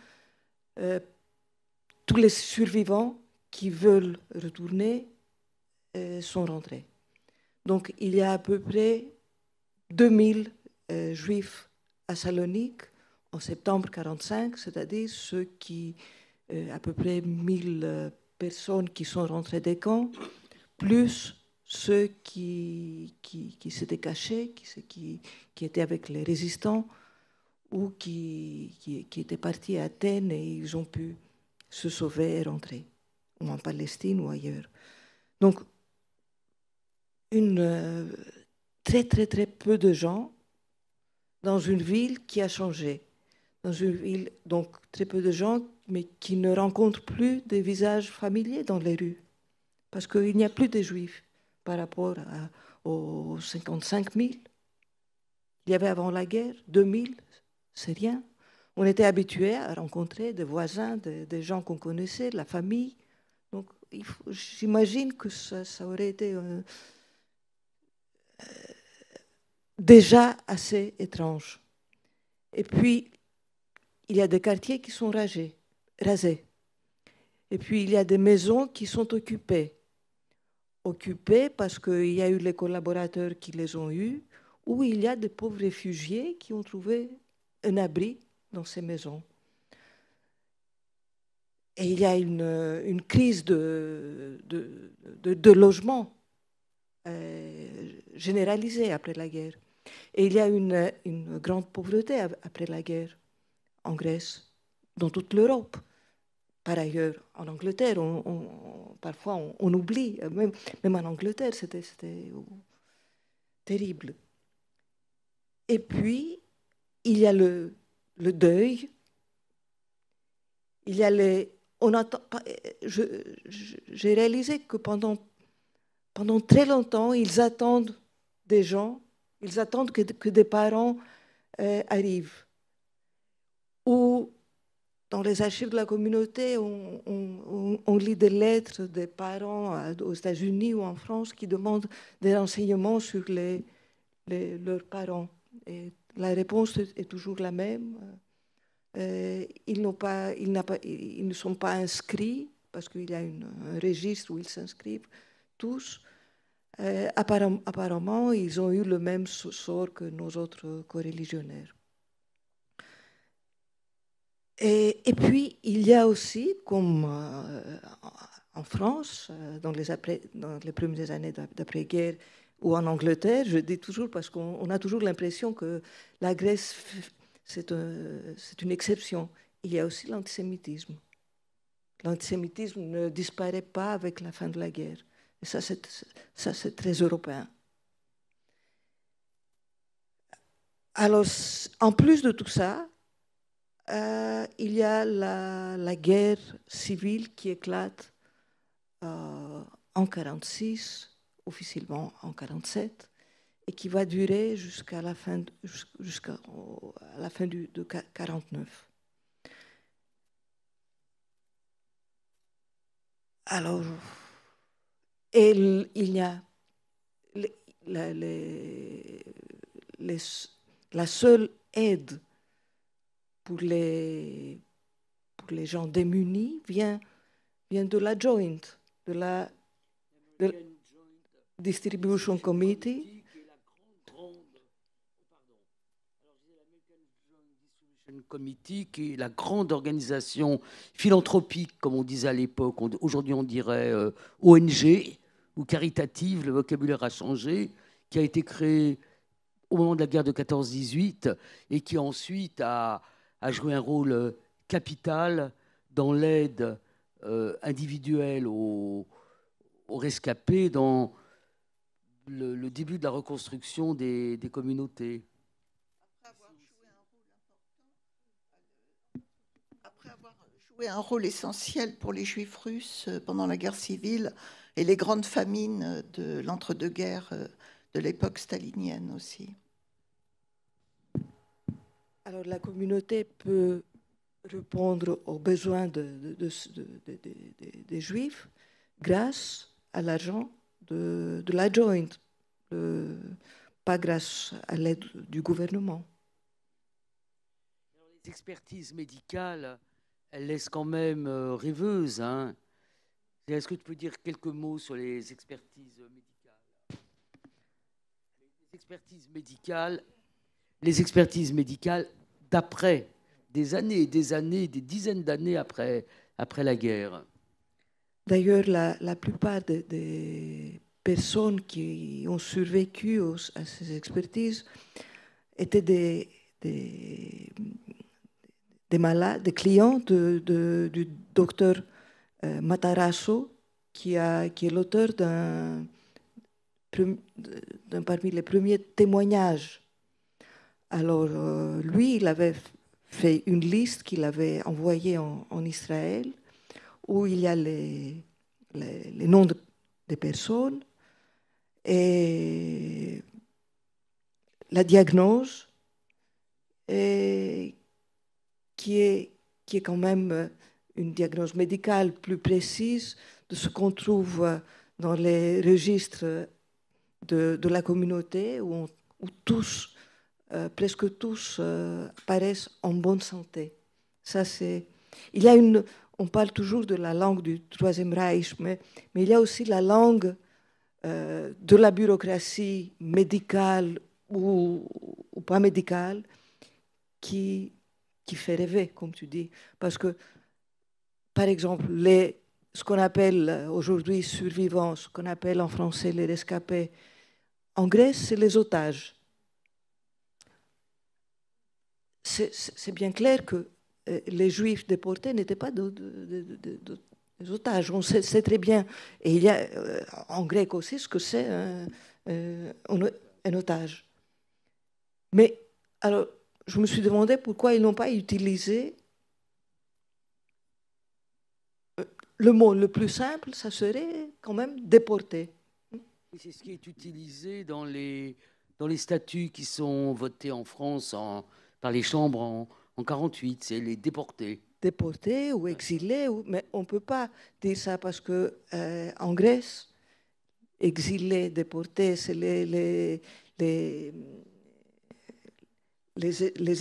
tous les survivants qui veulent retourner sont rentrés. Donc, il y a à peu près 2000 juifs à Salonique en septembre 45, c'est-à-dire ceux qui, à peu près 1000 personnes qui sont rentrées des camps, plus ceux qui s'étaient cachés, qui étaient avec les résistants ou qui étaient partis à Athènes et ils ont pu se sauver et rentrer, ou en Palestine ou ailleurs. Donc, très, très, très peu de gens dans une ville qui a changé. Dans une ville, donc très peu de gens, mais qui ne rencontrent plus des visages familiers dans les rues. Parce qu'il n'y a plus de juifs par rapport aux 55 000. Il y avait avant la guerre 2000, c'est rien. On était habitués à rencontrer des voisins, des gens qu'on connaissait, la famille. Donc, j'imagine que ça aurait été déjà assez étrange. Et puis, il y a des quartiers qui sont rasés. Et puis, il y a des maisons qui sont occupées parce qu'il y a eu les collaborateurs qui les ont eus, où il y a des pauvres réfugiés qui ont trouvé un abri dans ces maisons. Et il y a une crise de logement généralisée après la guerre. Et il y a une grande pauvreté après la guerre en Grèce, dans toute l'Europe. Par ailleurs, en Angleterre, parfois on oublie, même en Angleterre, c'était terrible. Et puis, il y a le deuil, il y a j'ai réalisé que pendant très longtemps, ils attendent des gens, ils attendent que des parents arrivent. Ou dans les archives de la communauté, on lit des lettres des parents aux États-Unis ou en France qui demandent des renseignements sur leurs parents. Et la réponse est toujours la même. Ils ne sont pas inscrits parce qu'il y a un registre où ils s'inscrivent tous. Apparemment, ils ont eu le même sort que nos autres coreligionnaires. Et puis, il y a aussi, comme en France, dans les premières années d'après-guerre, ou en Angleterre, je dis toujours parce qu'on a toujours l'impression que la Grèce, c'est une exception. Il y a aussi l'antisémitisme. L'antisémitisme ne disparaît pas avec la fin de la guerre. Et ça, c'est très européen. Alors, en plus de tout ça, il y a la guerre civile qui éclate en 1946, officiellement en 1947, et qui va durer jusqu'à la fin de 1949. Alors, et il y a la seule aide pour les gens démunis vient de la Joint, de la Distribution Committee. Committee, qui est la grande organisation philanthropique, comme on disait à l'époque. Aujourd'hui, on dirait ONG ou caritative, le vocabulaire a changé, qui a été créée au moment de la guerre de 14-18 et qui ensuite a joué un rôle capital dans l'aide individuelle aux rescapés, dans le début de la reconstruction des communautés. Après avoir joué un rôle essentiel pour les Juifs russes pendant la guerre civile et les grandes famines de l'entre-deux-guerres de l'époque stalinienne aussi. Alors la communauté peut répondre aux besoins des Juifs grâce à l'argent de la Joint, pas grâce à l'aide du gouvernement. Les expertises médicales, elles laissent quand même rêveuses. Hein. Est-ce que tu peux dire quelques mots sur les expertises médicales ? Les expertises médicales d'après, des dizaines d'années après la guerre. D'ailleurs, la plupart des personnes qui ont survécu à ces expertises étaient des malades, des clients du docteur Matarazzo, qui est l'auteur d'un parmi les premiers témoignages. Alors, lui, il avait fait une liste qu'il avait envoyée en Israël, où il y a les noms des personnes et la diagnose, et qui est quand même une diagnose médicale plus précise de ce qu'on trouve dans les registres de la communauté, où tous, presque tous, paraissent en bonne santé. Ça, il y a on parle toujours de la langue du Troisième Reich, mais il y a aussi la langue de la bureaucratie médicale ou pas médical qui fait rêver, comme tu dis. Parce que, par exemple, ce qu'on appelle aujourd'hui survivants, ce qu'on appelle en français les rescapés, en Grèce, c'est les otages. C'est bien clair que les Juifs déportés n'étaient pas des otages. On sait très bien. Et il y a en grec aussi ce que c'est un otage. Mais alors, je me suis demandé pourquoi ils n'ont pas utilisé le mot le plus simple, ça serait quand même déporté. C'est ce qui est utilisé dans les statuts qui sont votés en France par les chambres en 1948, c'est les déportés. Déportés ou exilés, mais on ne peut pas dire ça parce que en Grèce, exilés, déportés, c'est les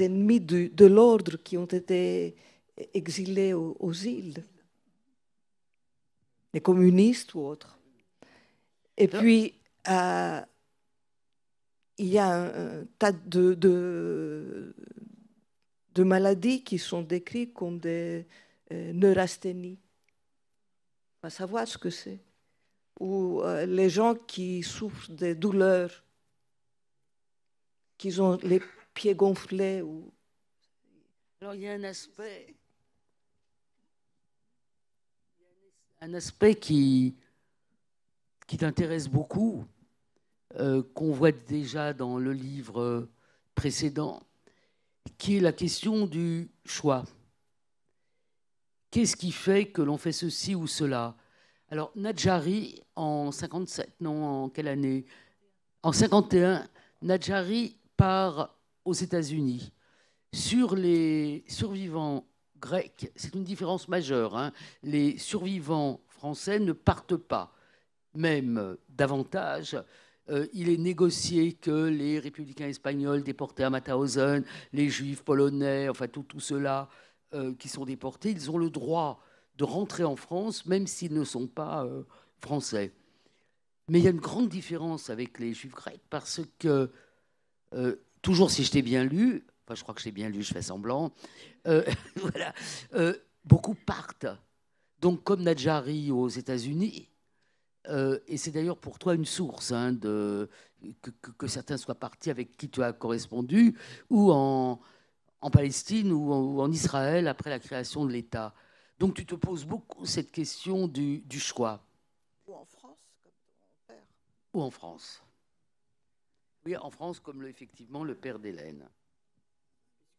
ennemis de l'ordre qui ont été exilés aux îles, les communistes ou autres. Et puis, il y a un tas de maladies qui sont décrites comme des neurasthénies. On va savoir ce que c'est. Ou les gens qui souffrent de douleurs, qui ont les pieds gonflés. Alors, il y a un aspect qui t'intéresse beaucoup, qu'on voit déjà dans le livre précédent, qui est la question du choix. Qu'est-ce qui fait que l'on fait ceci ou cela? Alors, Nadjari, en 57, non, en quelle année? En 51, Nadjari part aux États-Unis. Sur les survivants grecs, c'est une différence majeure, hein. Les survivants français ne partent pas. Même davantage, il est négocié que les républicains espagnols déportés à Mauthausen, les juifs polonais, enfin tout ceux-là qui sont déportés, ils ont le droit de rentrer en France, même s'ils ne sont pas français. Mais il y a une grande différence avec les juifs grecs, parce que, toujours si je t'ai bien lu, enfin je crois que je t'ai bien lu, je fais semblant, voilà, beaucoup partent. Donc comme Nadjari aux États-Unis, et c'est d'ailleurs pour toi une source, hein, que certains soient partis avec qui tu as correspondu, ou en Palestine ou en Israël après la création de l'État. Donc tu te poses beaucoup cette question du choix. Ou en France, comme ton père. Ou en France. Oui, en France, comme effectivement le père d'Hélène.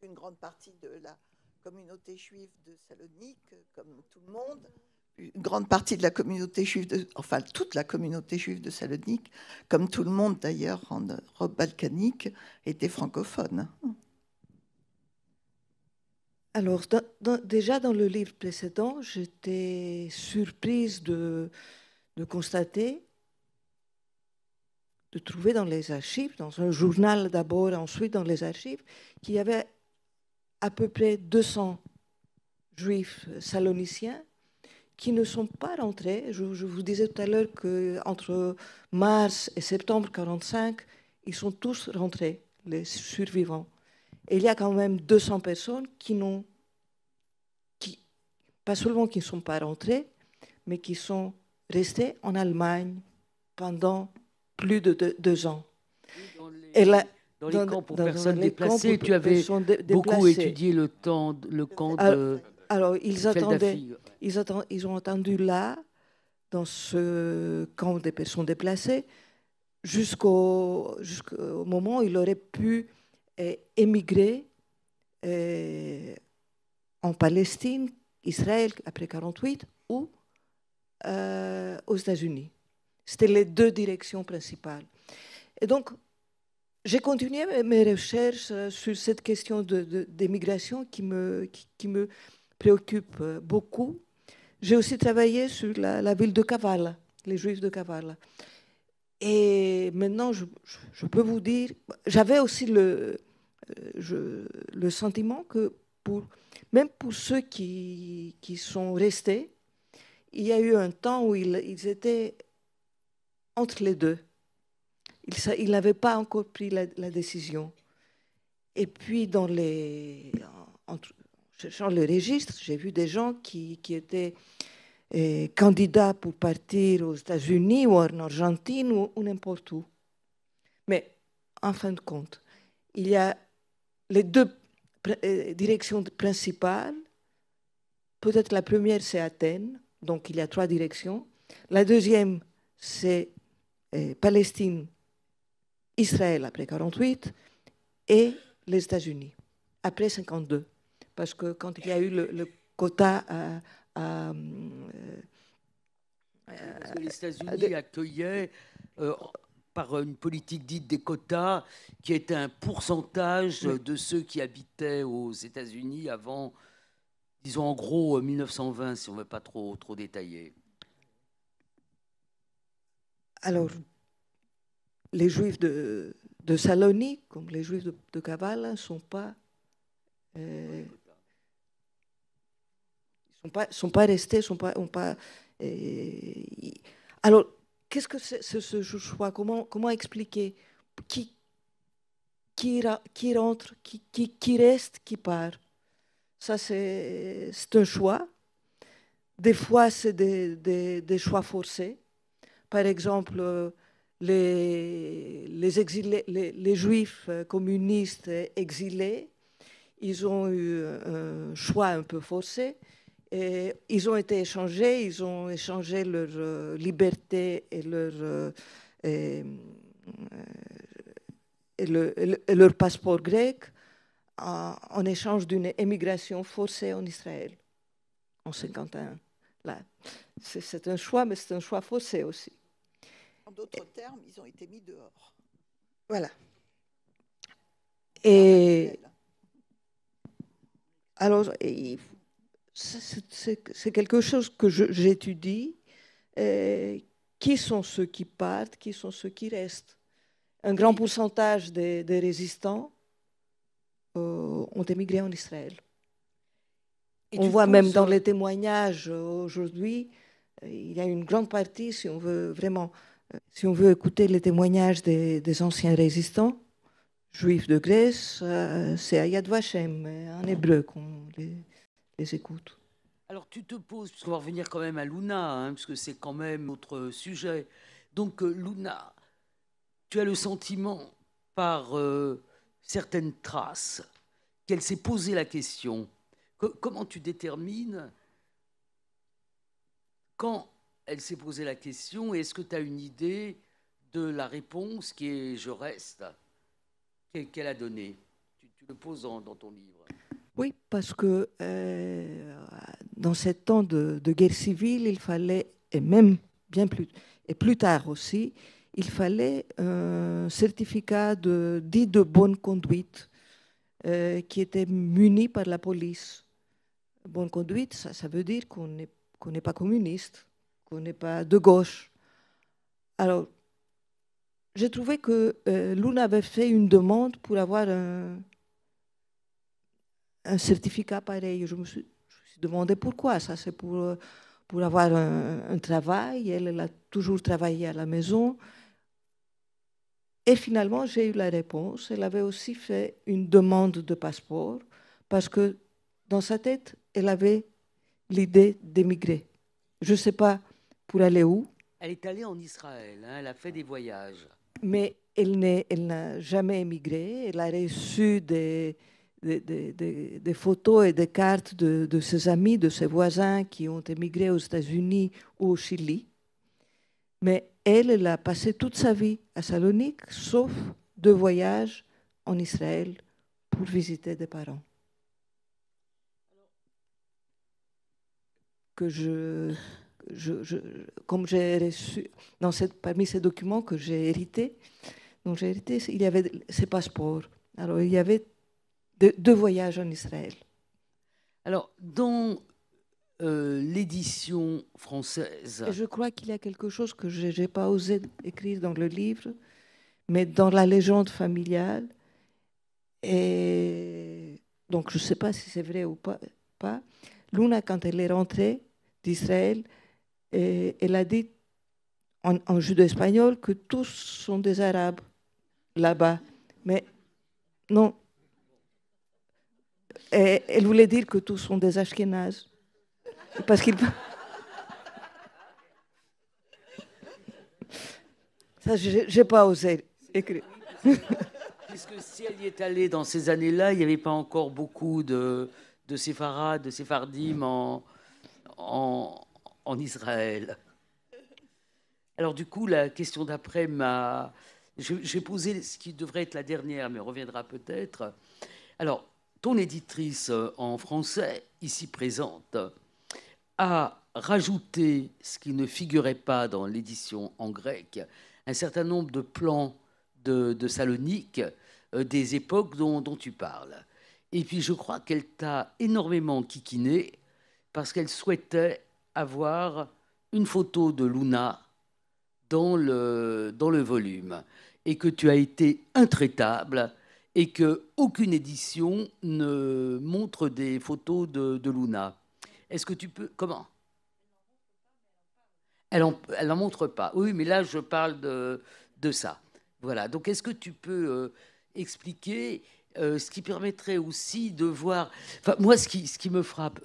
Une grande partie de la communauté juive de Salonique, comme tout le monde, une grande partie de la communauté juive, enfin toute la communauté juive de Salonique, comme tout le monde d'ailleurs en Europe balkanique, était francophone. Alors, déjà dans le livre précédent, j'étais surprise de constater, de trouver dans les archives, dans un journal d'abord, ensuite dans les archives, qu'il y avait à peu près 200 juifs saloniciens qui ne sont pas rentrés. Je vous disais tout à l'heure qu'entre mars et septembre 1945, ils sont tous rentrés, les survivants. Et il y a quand même 200 personnes pas seulement qui ne sont pas rentrées, mais qui sont restées en Allemagne pendant plus de 2 ans. Dans les camps pour personnes déplacées, tu avais beaucoup étudié le camp de... Alors, ils ont attendu là, dans ce camp des personnes déplacées, jusqu'au moment où il aurait pu émigrer en Palestine, Israël après 1948 ou aux États-Unis. C'était les deux directions principales. Et donc, j'ai continué mes recherches sur cette question d'émigration qui me préoccupe beaucoup. J'ai aussi travaillé sur la ville de Kavala, les Juifs de Kavala. Et maintenant, je peux vous dire, j'avais aussi le sentiment que même pour ceux qui sont restés, il y a eu un temps où ils étaient entre les deux. Il n'avait pas encore pris la décision. Et puis, en cherchant le registre, j'ai vu des gens qui étaient candidats pour partir aux États-Unis ou en Argentine ou n'importe où. Mais, en fin de compte, il y a les deux directions principales. Peut-être la première, c'est Athènes. Donc, il y a 3 directions. La deuxième, c'est Palestine, Israël après 48 et les États-Unis après 52. Parce que quand il y a eu le quota parce que les États-Unis accueillaient, par une politique dite des quotas, qui était un pourcentage de ceux qui habitaient aux États-Unis avant, disons en gros 1920, si on ne veut pas trop détailler. Alors, les Juifs de Salonique, comme les Juifs de Kavala, ne sont pas restés, alors, qu'est-ce que c'est ce choix? Comment expliquer qui rentre, qui reste, qui part? Ça, c'est un choix. Des fois, c'est des choix forcés. Par exemple, les Juifs communistes exilés, ils ont eu un choix un peu forcé. Et ils ont été échangés, ils ont échangé leur liberté et leur passeport grec en échange d'une émigration forcée en Israël en 1951. Là, c'est un choix, mais c'est un choix forcé aussi. En d'autres termes, ils ont été mis dehors. Voilà. Et alors, c'est quelque chose que j'étudie. Qui sont ceux qui partent, qui sont ceux qui restent? Un grand pourcentage des résistants ont émigré en Israël. On voit même dans les témoignages aujourd'hui, il y a une grande partie, si on veut écouter les témoignages des anciens résistants, juifs de Grèce, c'est à Yad Vashem, en hébreu qu'on les écoute. Alors tu te poses, puisqu'on va revenir quand même à Luna, parce que c'est quand même notre sujet. Donc Luna, tu as le sentiment, par certaines traces, qu'elle s'est posé la question. Comment tu détermines quand elle s'est posé la question, et est-ce que tu as une idée de la réponse qui est « je reste » qu'elle a donnée? Tu le poses dans ton livre. Oui, parce que dans ces temps de guerre civile, il fallait, et même bien plus tard aussi, il fallait un certificat dit de bonne conduite qui était muni par la police. Bonne conduite, ça veut dire qu'on n'est pas communiste, qu'on n'est pas de gauche. Alors, j'ai trouvé que Luna avait fait une demande pour avoir un certificat pareil. Je me suis demandé pourquoi. Ça, c'est pour avoir un travail. Elle a toujours travaillé à la maison. Et finalement, j'ai eu la réponse. Elle avait aussi fait une demande de passeport parce que dans sa tête, elle avait l'idée d'émigrer. Je ne sais pas pour aller où. Elle est allée en Israël, elle a fait des voyages. Mais elle n'a jamais émigré. Elle a reçu des photos et des cartes de ses amis, de ses voisins qui ont émigré aux États-Unis ou au Chili. Mais elle a passé toute sa vie à Salonique, sauf 2 voyages en Israël pour visiter des parents. Que comme j'ai reçu, parmi ces documents que j'ai hérités, il y avait ces passeports. Alors, il y avait 2 voyages en Israël. Alors, dans l'édition française... Et je crois qu'il y a quelque chose que je n'ai pas osé écrire dans le livre, mais dans la légende familiale. Et donc, je ne sais pas si c'est vrai ou pas. Luna, quand elle est rentrée d'Israël, elle a dit en judo-espagnol que tous sont des Arabes là-bas. Mais non. Et elle voulait dire que tous sont des Ashkénazes. Parce qu'ils... Ça, je n'ai pas osé écrire. Puisque si elle y est allée dans ces années-là, il n'y avait pas encore beaucoup de séfarades, de séphardim en Israël. Alors du coup, la question d'après m'a... J'ai posé ce qui devrait être la dernière, mais on reviendra peut-être. Alors, ton éditrice en français, ici présente, a rajouté ce qui ne figurait pas dans l'édition en grec, un certain nombre de plans de Salonique, des époques dont tu parles. Et puis je crois qu'elle t'a énormément kikiné parce qu'elle souhaitait avoir une photo de Luna dans le volume et que tu as été intraitable et qu'aucune édition ne montre des photos de Luna. Est-ce que tu peux... Comment ? Elle n'en montre pas. Oui, mais là, je parle de ça. Voilà. Donc, est-ce que tu peux expliquer ce qui permettrait aussi de voir... Enfin, moi, ce qui me frappe,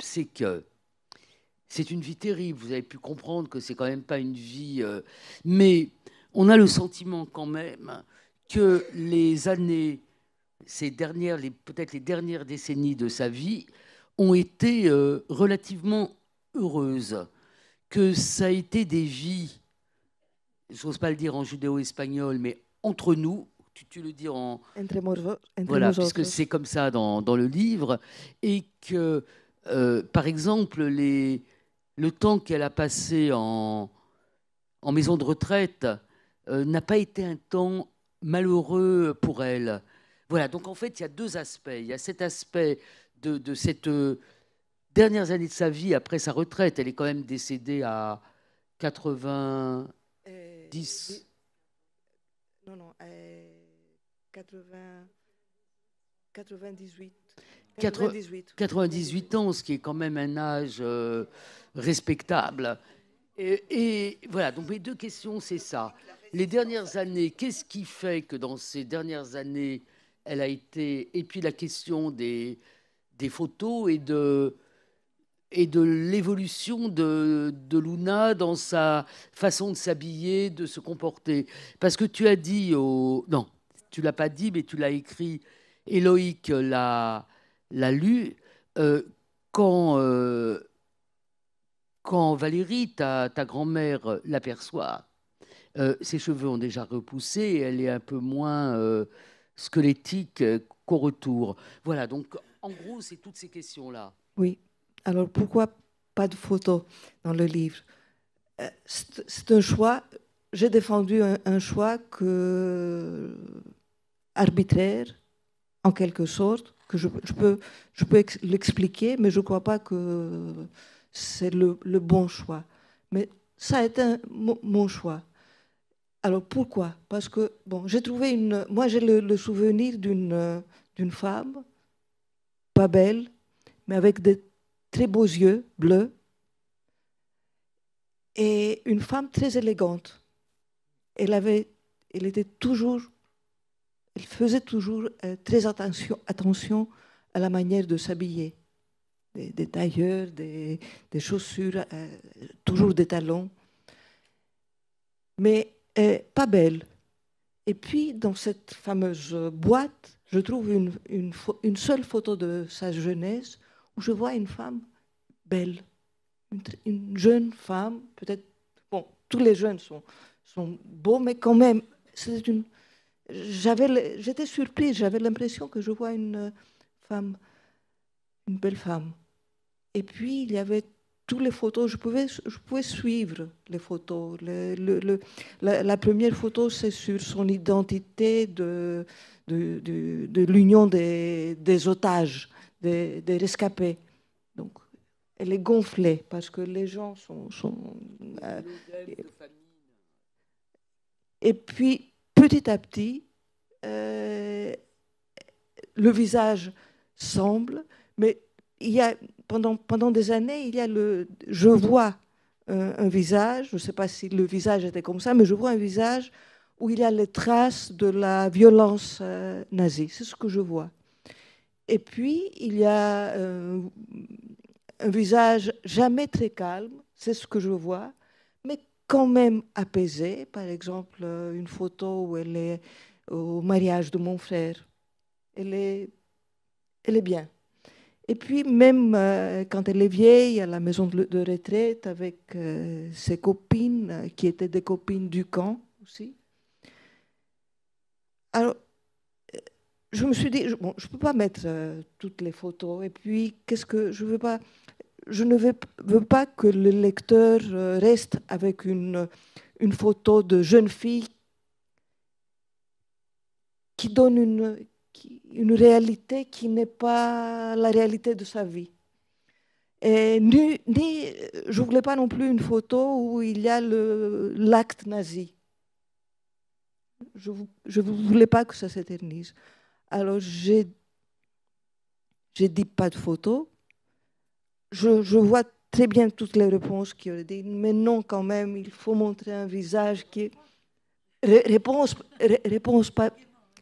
c'est que c'est une vie terrible. Vous avez pu comprendre que c'est quand même pas une vie... mais on a le sentiment quand même que les années, peut-être les dernières décennies de sa vie, ont été relativement heureuses, que ça a été des vies, j'ose pas le dire en judéo-espagnol, mais entre nous, tu le dis en... Voilà, puisque c'est comme ça dans le livre, et que, par exemple, le temps qu'elle a passé en maison de retraite n'a pas été un temps malheureux pour elle. Voilà, donc en fait, il y a deux aspects. Il y a cet aspect de cette dernières années de sa vie après sa retraite. Elle est quand même décédée à 90. Non, 98. 98 ans, ce qui est quand même un âge respectable. Et voilà, donc mes deux questions, c'est ça. Les dernières années, qu'est-ce qui fait que dans ces dernières années, elle a été... Et puis la question des photos et de l'évolution de Luna dans sa façon de s'habiller, de se comporter. Parce que tu as dit... Non, tu ne l'as pas dit, mais tu l'as écrit. Éloïque l'a lu. Quand Valérie, ta grand-mère, l'aperçoit, ses cheveux ont déjà repoussé et elle est un peu moins squelettique qu'au retour. Voilà, donc en gros, c'est toutes ces questions-là. Oui. Alors pourquoi pas de photos dans le livre? C'est un choix. J'ai défendu un choix arbitraire, en quelque sorte, que je peux l'expliquer, mais je ne crois pas que c'est le bon choix. Mais ça a été mon choix. Alors pourquoi? Parce que bon, moi j'ai le souvenir d'une femme pas belle, mais avec des très beaux yeux bleus, et une femme très élégante. Elle faisait toujours très attention à la manière de s'habiller. Des tailleurs, des chaussures, toujours des talons. Mais pas belle. Et puis, dans cette fameuse boîte, je trouve une seule photo de sa jeunesse où je vois une femme belle. Une jeune femme, peut-être... Bon, tous les jeunes sont beaux, mais quand même, j'étais surprise, j'avais l'impression que je vois une belle femme. Et puis, il y avait toutes les photos, je pouvais suivre les photos. La première photo, c'est sur son identité de l'union des otages, des rescapés. Donc, elle est gonflée parce que les gens sont et puis, petit à petit, le visage semble, mais il y a, pendant des années, je vois un visage, je ne sais pas si le visage était comme ça, mais je vois un visage où il y a les traces de la violence nazie. C'est ce que je vois. Et puis, il y a un visage jamais très calme, c'est ce que je vois, mais quand même apaisé. Par exemple, une photo où elle est au mariage de mon frère. Elle est bien. Et puis, même quand elle est vieille, à la maison de retraite, avec ses copines, qui étaient des copines du camp aussi. Alors, je me suis dit, bon, je ne peux pas mettre toutes les photos. Et puis, qu'est-ce que je veux pas? Je ne veux pas que le lecteur reste avec une photo de jeune fille qui donne une réalité qui n'est pas la réalité de sa vie. Et je ne voulais pas non plus une photo où il y a l'acte nazi. Je ne voulais pas que ça s'éternise. Alors, j'ai dit pas de photo. Je vois très bien toutes les réponses qui ont dit, mais non, quand même, il faut montrer un visage qui est... Réponse pas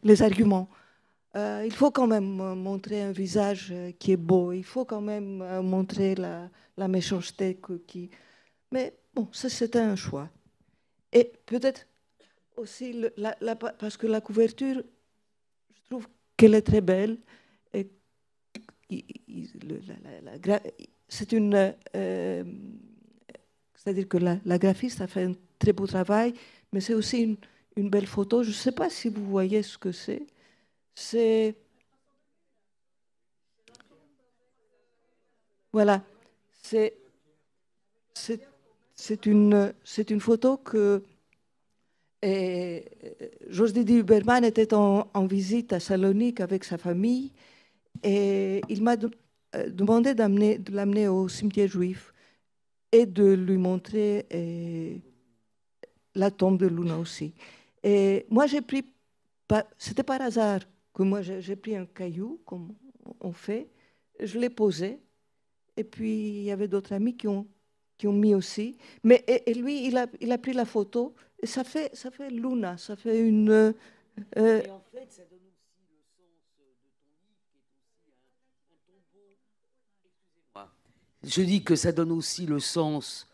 les arguments. Il faut quand même montrer un visage qui est beau. Il faut quand même montrer la méchanceté qui... Mais bon, ça, c'était un choix. Et peut-être aussi, parce que la couverture, je trouve qu'elle est très belle. Et c'est une... c'est-à-dire que la graphiste a fait un très beau travail, mais c'est aussi une belle photo. Je ne sais pas si vous voyez ce que c'est. C'est... Voilà. C'est une photo que José Huberman était en visite à Salonique avec sa famille et il m'a demandé de l'amener au cimetière juif et de lui montrer la tombe de Luna aussi. Et moi, c'était par hasard que moi j'ai pris un caillou, comme on fait, je l'ai posé, et puis il y avait d'autres amis qui ont mis aussi. Mais et lui, il a pris la photo, et ça fait Luna, ça fait une... Et en fait, ça donne aussi le sens de ton livre, qui est aussi un tombeau. Excusez-moi. Je dis que ça donne aussi le sens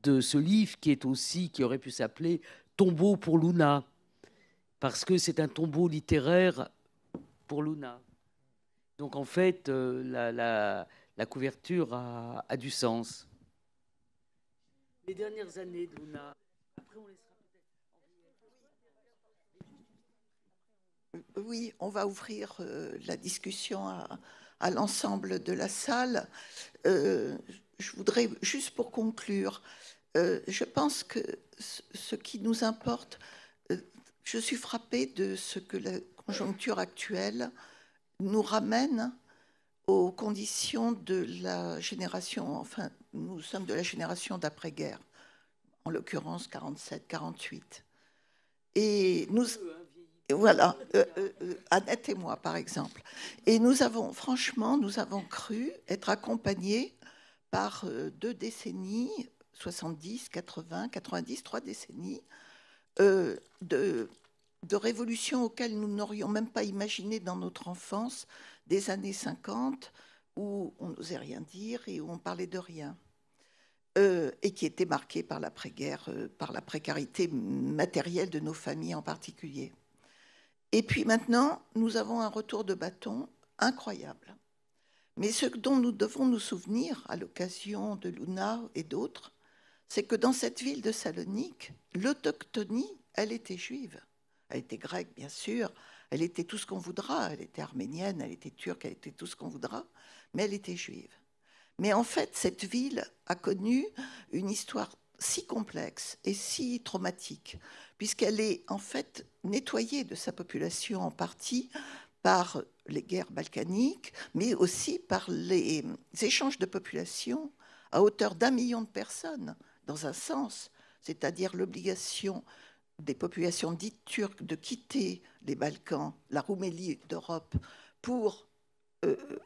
de ce livre qui aurait pu s'appeler Tombeau pour Luna, parce que c'est un tombeau littéraire pour Luna. Donc en fait, la couverture a du sens. Les dernières années de Luna. Après, on laissera peut-être. Oui, on va ouvrir la discussion à l'ensemble de la salle. Je voudrais, juste pour conclure, je pense que ce qui nous importe, je suis frappée de ce que la conjoncture actuelle nous ramène aux conditions de la génération, enfin, nous sommes de la génération d'après-guerre, en l'occurrence 47-48. Et nous... Voilà, Annette et moi, par exemple. Et nous avons cru être accompagnés par 2 décennies, 70, 80, 90, 3 décennies, de révolutions auxquelles nous n'aurions même pas imaginé dans notre enfance, des années 50, où on n'osait rien dire et où on parlait de rien. Et qui étaient marquées par l'après-guerre, par la précarité matérielle de nos familles en particulier. Et puis maintenant, nous avons un retour de bâton incroyable. Mais ce dont nous devons nous souvenir à l'occasion de Luna et d'autres, c'est que dans cette ville de Salonique, l'autochtonie, elle était juive. Elle était grecque, bien sûr, elle était tout ce qu'on voudra, elle était arménienne, elle était turque, elle était tout ce qu'on voudra, mais elle était juive. Mais en fait, cette ville a connu une histoire si complexe et si traumatique, puisqu'elle est en fait nettoyée de sa population en partie par les guerres balkaniques, mais aussi par les échanges de population à hauteur d'1 million de personnes, dans un sens, c'est-à-dire l'obligation des populations dites turques de quitter les Balkans, la Roumélie d'Europe, pour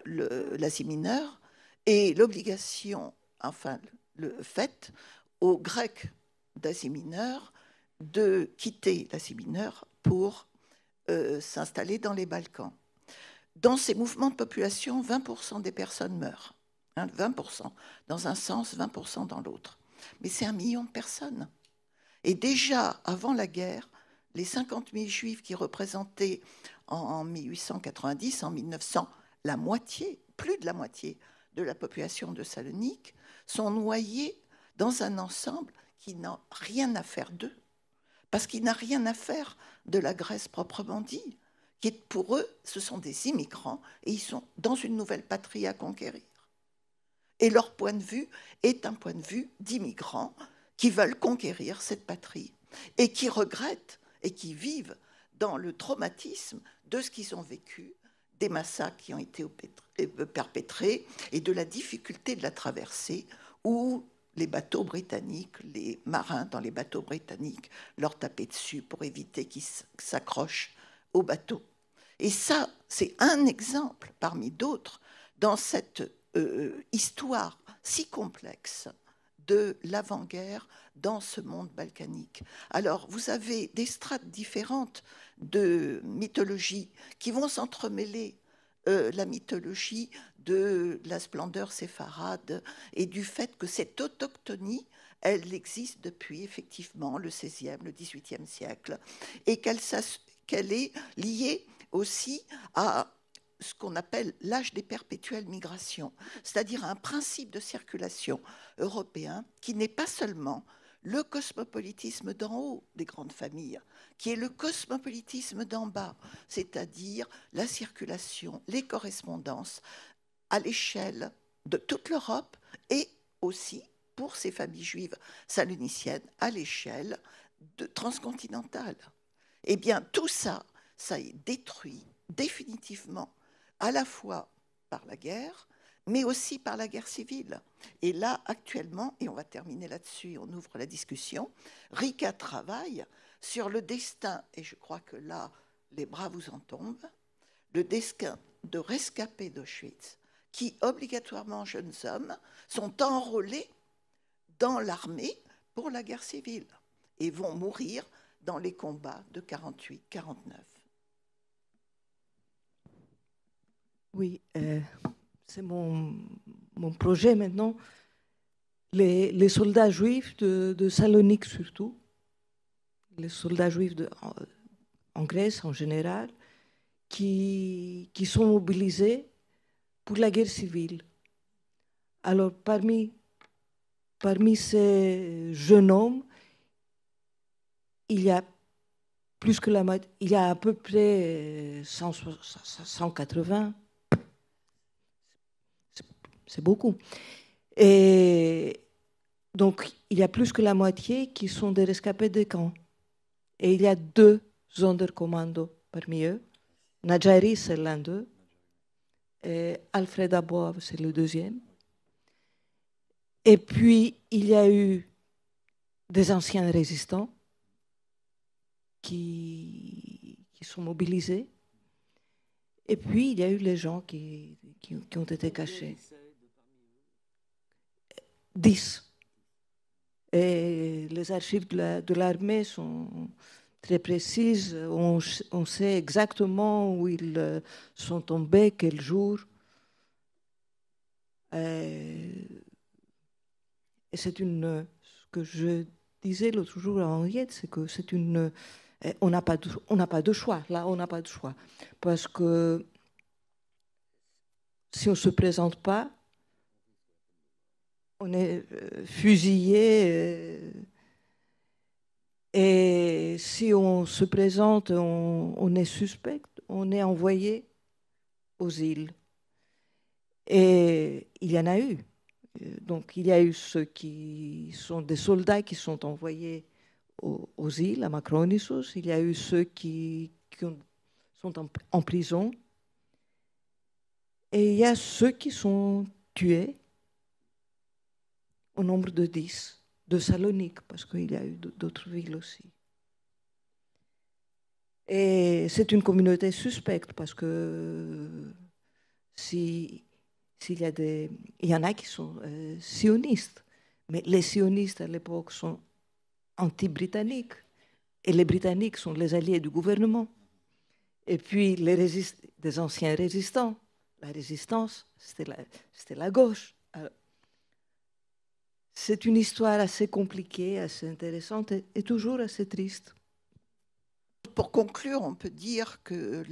l'Asie mineure, et l'obligation, enfin le fait, aux Grecs d'Asie mineure de quitter l'Asie mineure pour s'installer dans les Balkans. Dans ces mouvements de population, 20% des personnes meurent. 20% dans un sens, 20% dans l'autre. Mais c'est 1 million de personnes. Et déjà, avant la guerre, les 50 000 juifs qui représentaient en 1890, en 1900, la moitié, plus de la moitié de la population de Salonique, sont noyés dans un ensemble qui n'a rien à faire d'eux. Parce qu'il n'a rien à faire de la Grèce proprement dit, qui est, pour eux, ce sont des immigrants et ils sont dans une nouvelle patrie à conquérir. Et leur point de vue est un point de vue d'immigrants qui veulent conquérir cette patrie et qui regrettent et qui vivent dans le traumatisme de ce qu'ils ont vécu, des massacres qui ont été perpétrés et de la difficulté de la traversée où les bateaux britanniques, les marins dans les bateaux britanniques leur tapaient dessus pour éviter qu'ils s'accrochent au bateau. Et ça, c'est un exemple parmi d'autres dans cette histoire si complexe de l'avant-guerre dans ce monde balkanique. Alors, vous avez des strates différentes de mythologie qui vont s'entremêler. La mythologie de la splendeur séfarade et du fait que cette autochtonie, elle existe depuis effectivement le XVIe, le XVIIIe siècle et qu'elle est liée aussi à ce qu'on appelle l'âge des perpétuelles migrations, c'est-à-dire un principe de circulation européen qui n'est pas seulement le cosmopolitisme d'en haut des grandes familles, qui est le cosmopolitisme d'en bas, c'est-à-dire la circulation, les correspondances à l'échelle de toute l'Europe et aussi, pour ces familles juives saloniciennes, à l'échelle transcontinentale. Eh bien, tout ça, ça est détruit définitivement, à la fois par la guerre, mais aussi par la guerre civile. Et là, actuellement, et on va terminer là-dessus, on ouvre la discussion, Rika travaille sur le destin, et je crois que là, les bras vous en tombent, le destin de rescapés d'Auschwitz, qui, obligatoirement jeunes hommes, sont enrôlés dans l'armée pour la guerre civile et vont mourir dans les combats de 48-49. Oui, c'est mon projet maintenant. Les soldats juifs de Salonique surtout, les soldats juifs en Grèce en général, qui sont mobilisés pour la guerre civile. Alors parmi ces jeunes hommes, il y a plus que la moitié, il y a à peu près 180. C'est beaucoup. Et donc, il y a plus que la moitié qui sont des rescapés des camps. Et il y a 2 Sonderkommando parmi eux. Nadjari, c'est l'un d'eux. Et Alfred Aboab, c'est le deuxième. Et puis, il y a eu des anciens résistants qui sont mobilisés. Et puis, il y a eu les gens qui ont été cachés. 10. Et les archives de l'armée sont très précises. On sait exactement où ils sont tombés, quel jour. Et c'est ce que je disais l'autre jour à Henriette, c'est que c'est on n'a pas de choix. Là, on n'a pas de choix. Parce que si on ne se présente pas, on est fusillé. Et si on se présente, on est suspect, on est envoyé aux îles. Et il y en a eu. Donc, il y a eu ceux qui sont des soldats qui sont envoyés aux îles, à Macronissos. Il y a eu ceux qui sont en prison. Et il y a ceux qui sont tués au nombre de 10, de Salonique, parce qu'il y a eu d'autres villes aussi. Et c'est une communauté suspecte, parce que il y en a qui sont sionistes, Mais les sionistes à l'époque sont anti-britanniques. Et les Britanniques sont les alliés du gouvernement. Et puis des anciens résistants. La résistance, c'était la gauche. Alors, c'est une histoire assez compliquée, assez intéressante et toujours assez triste. Pour conclure, on peut dire que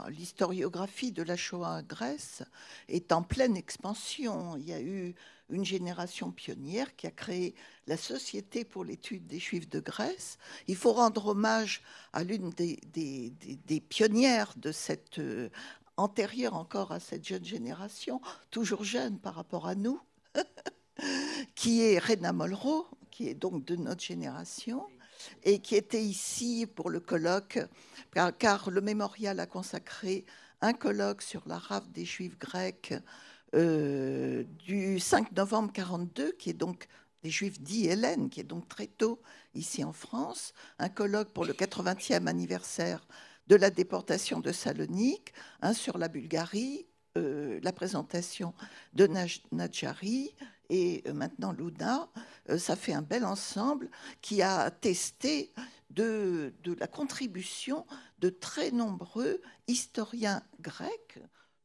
l'historiographie de la Shoah en Grèce est en pleine expansion. Il y a eu une génération pionnière qui a créé la Société pour l'étude des Juifs de Grèce. Il faut rendre hommage à l'une des pionnières de cette antérieure encore à cette jeune génération, toujours jeune par rapport à nous, qui est Rena Molro, qui est donc de notre génération, et qui était ici pour le colloque, car le mémorial a consacré un colloque sur la rafle des Juifs grecs du 5 novembre 1942, qui est donc des Juifs dits hellènes, qui est donc très tôt ici en France, un colloque pour le 80e anniversaire de la déportation de Salonique, sur la Bulgarie, la présentation de Nadjari, et maintenant Luna. Ça fait un bel ensemble qui a attesté de la contribution de très nombreux historiens grecs,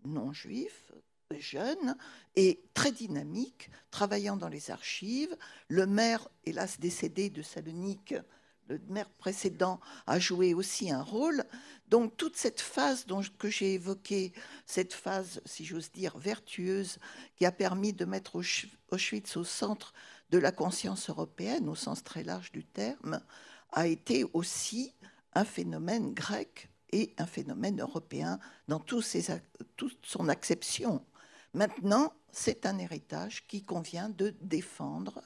non juifs, jeunes et très dynamiques, travaillant dans les archives. Le maire, hélas décédé de Salonique, le maire précédent, a joué aussi un rôle. Donc toute cette phase que j'ai évoquée, cette phase, si j'ose dire, vertueuse, qui a permis de mettre Auschwitz au centre de la conscience européenne, au sens très large du terme, a été aussi un phénomène grec et un phénomène européen dans toute son acception. Maintenant, c'est un héritage qui convient de défendre,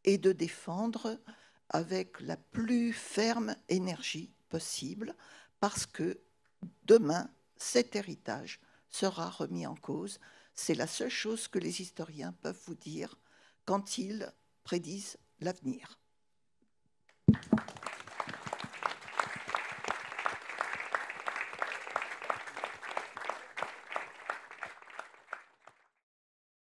et de défendre avec la plus ferme énergie possible, parce que demain, cet héritage sera remis en cause. C'est la seule chose que les historiens peuvent vous dire quand ils prédisent l'avenir.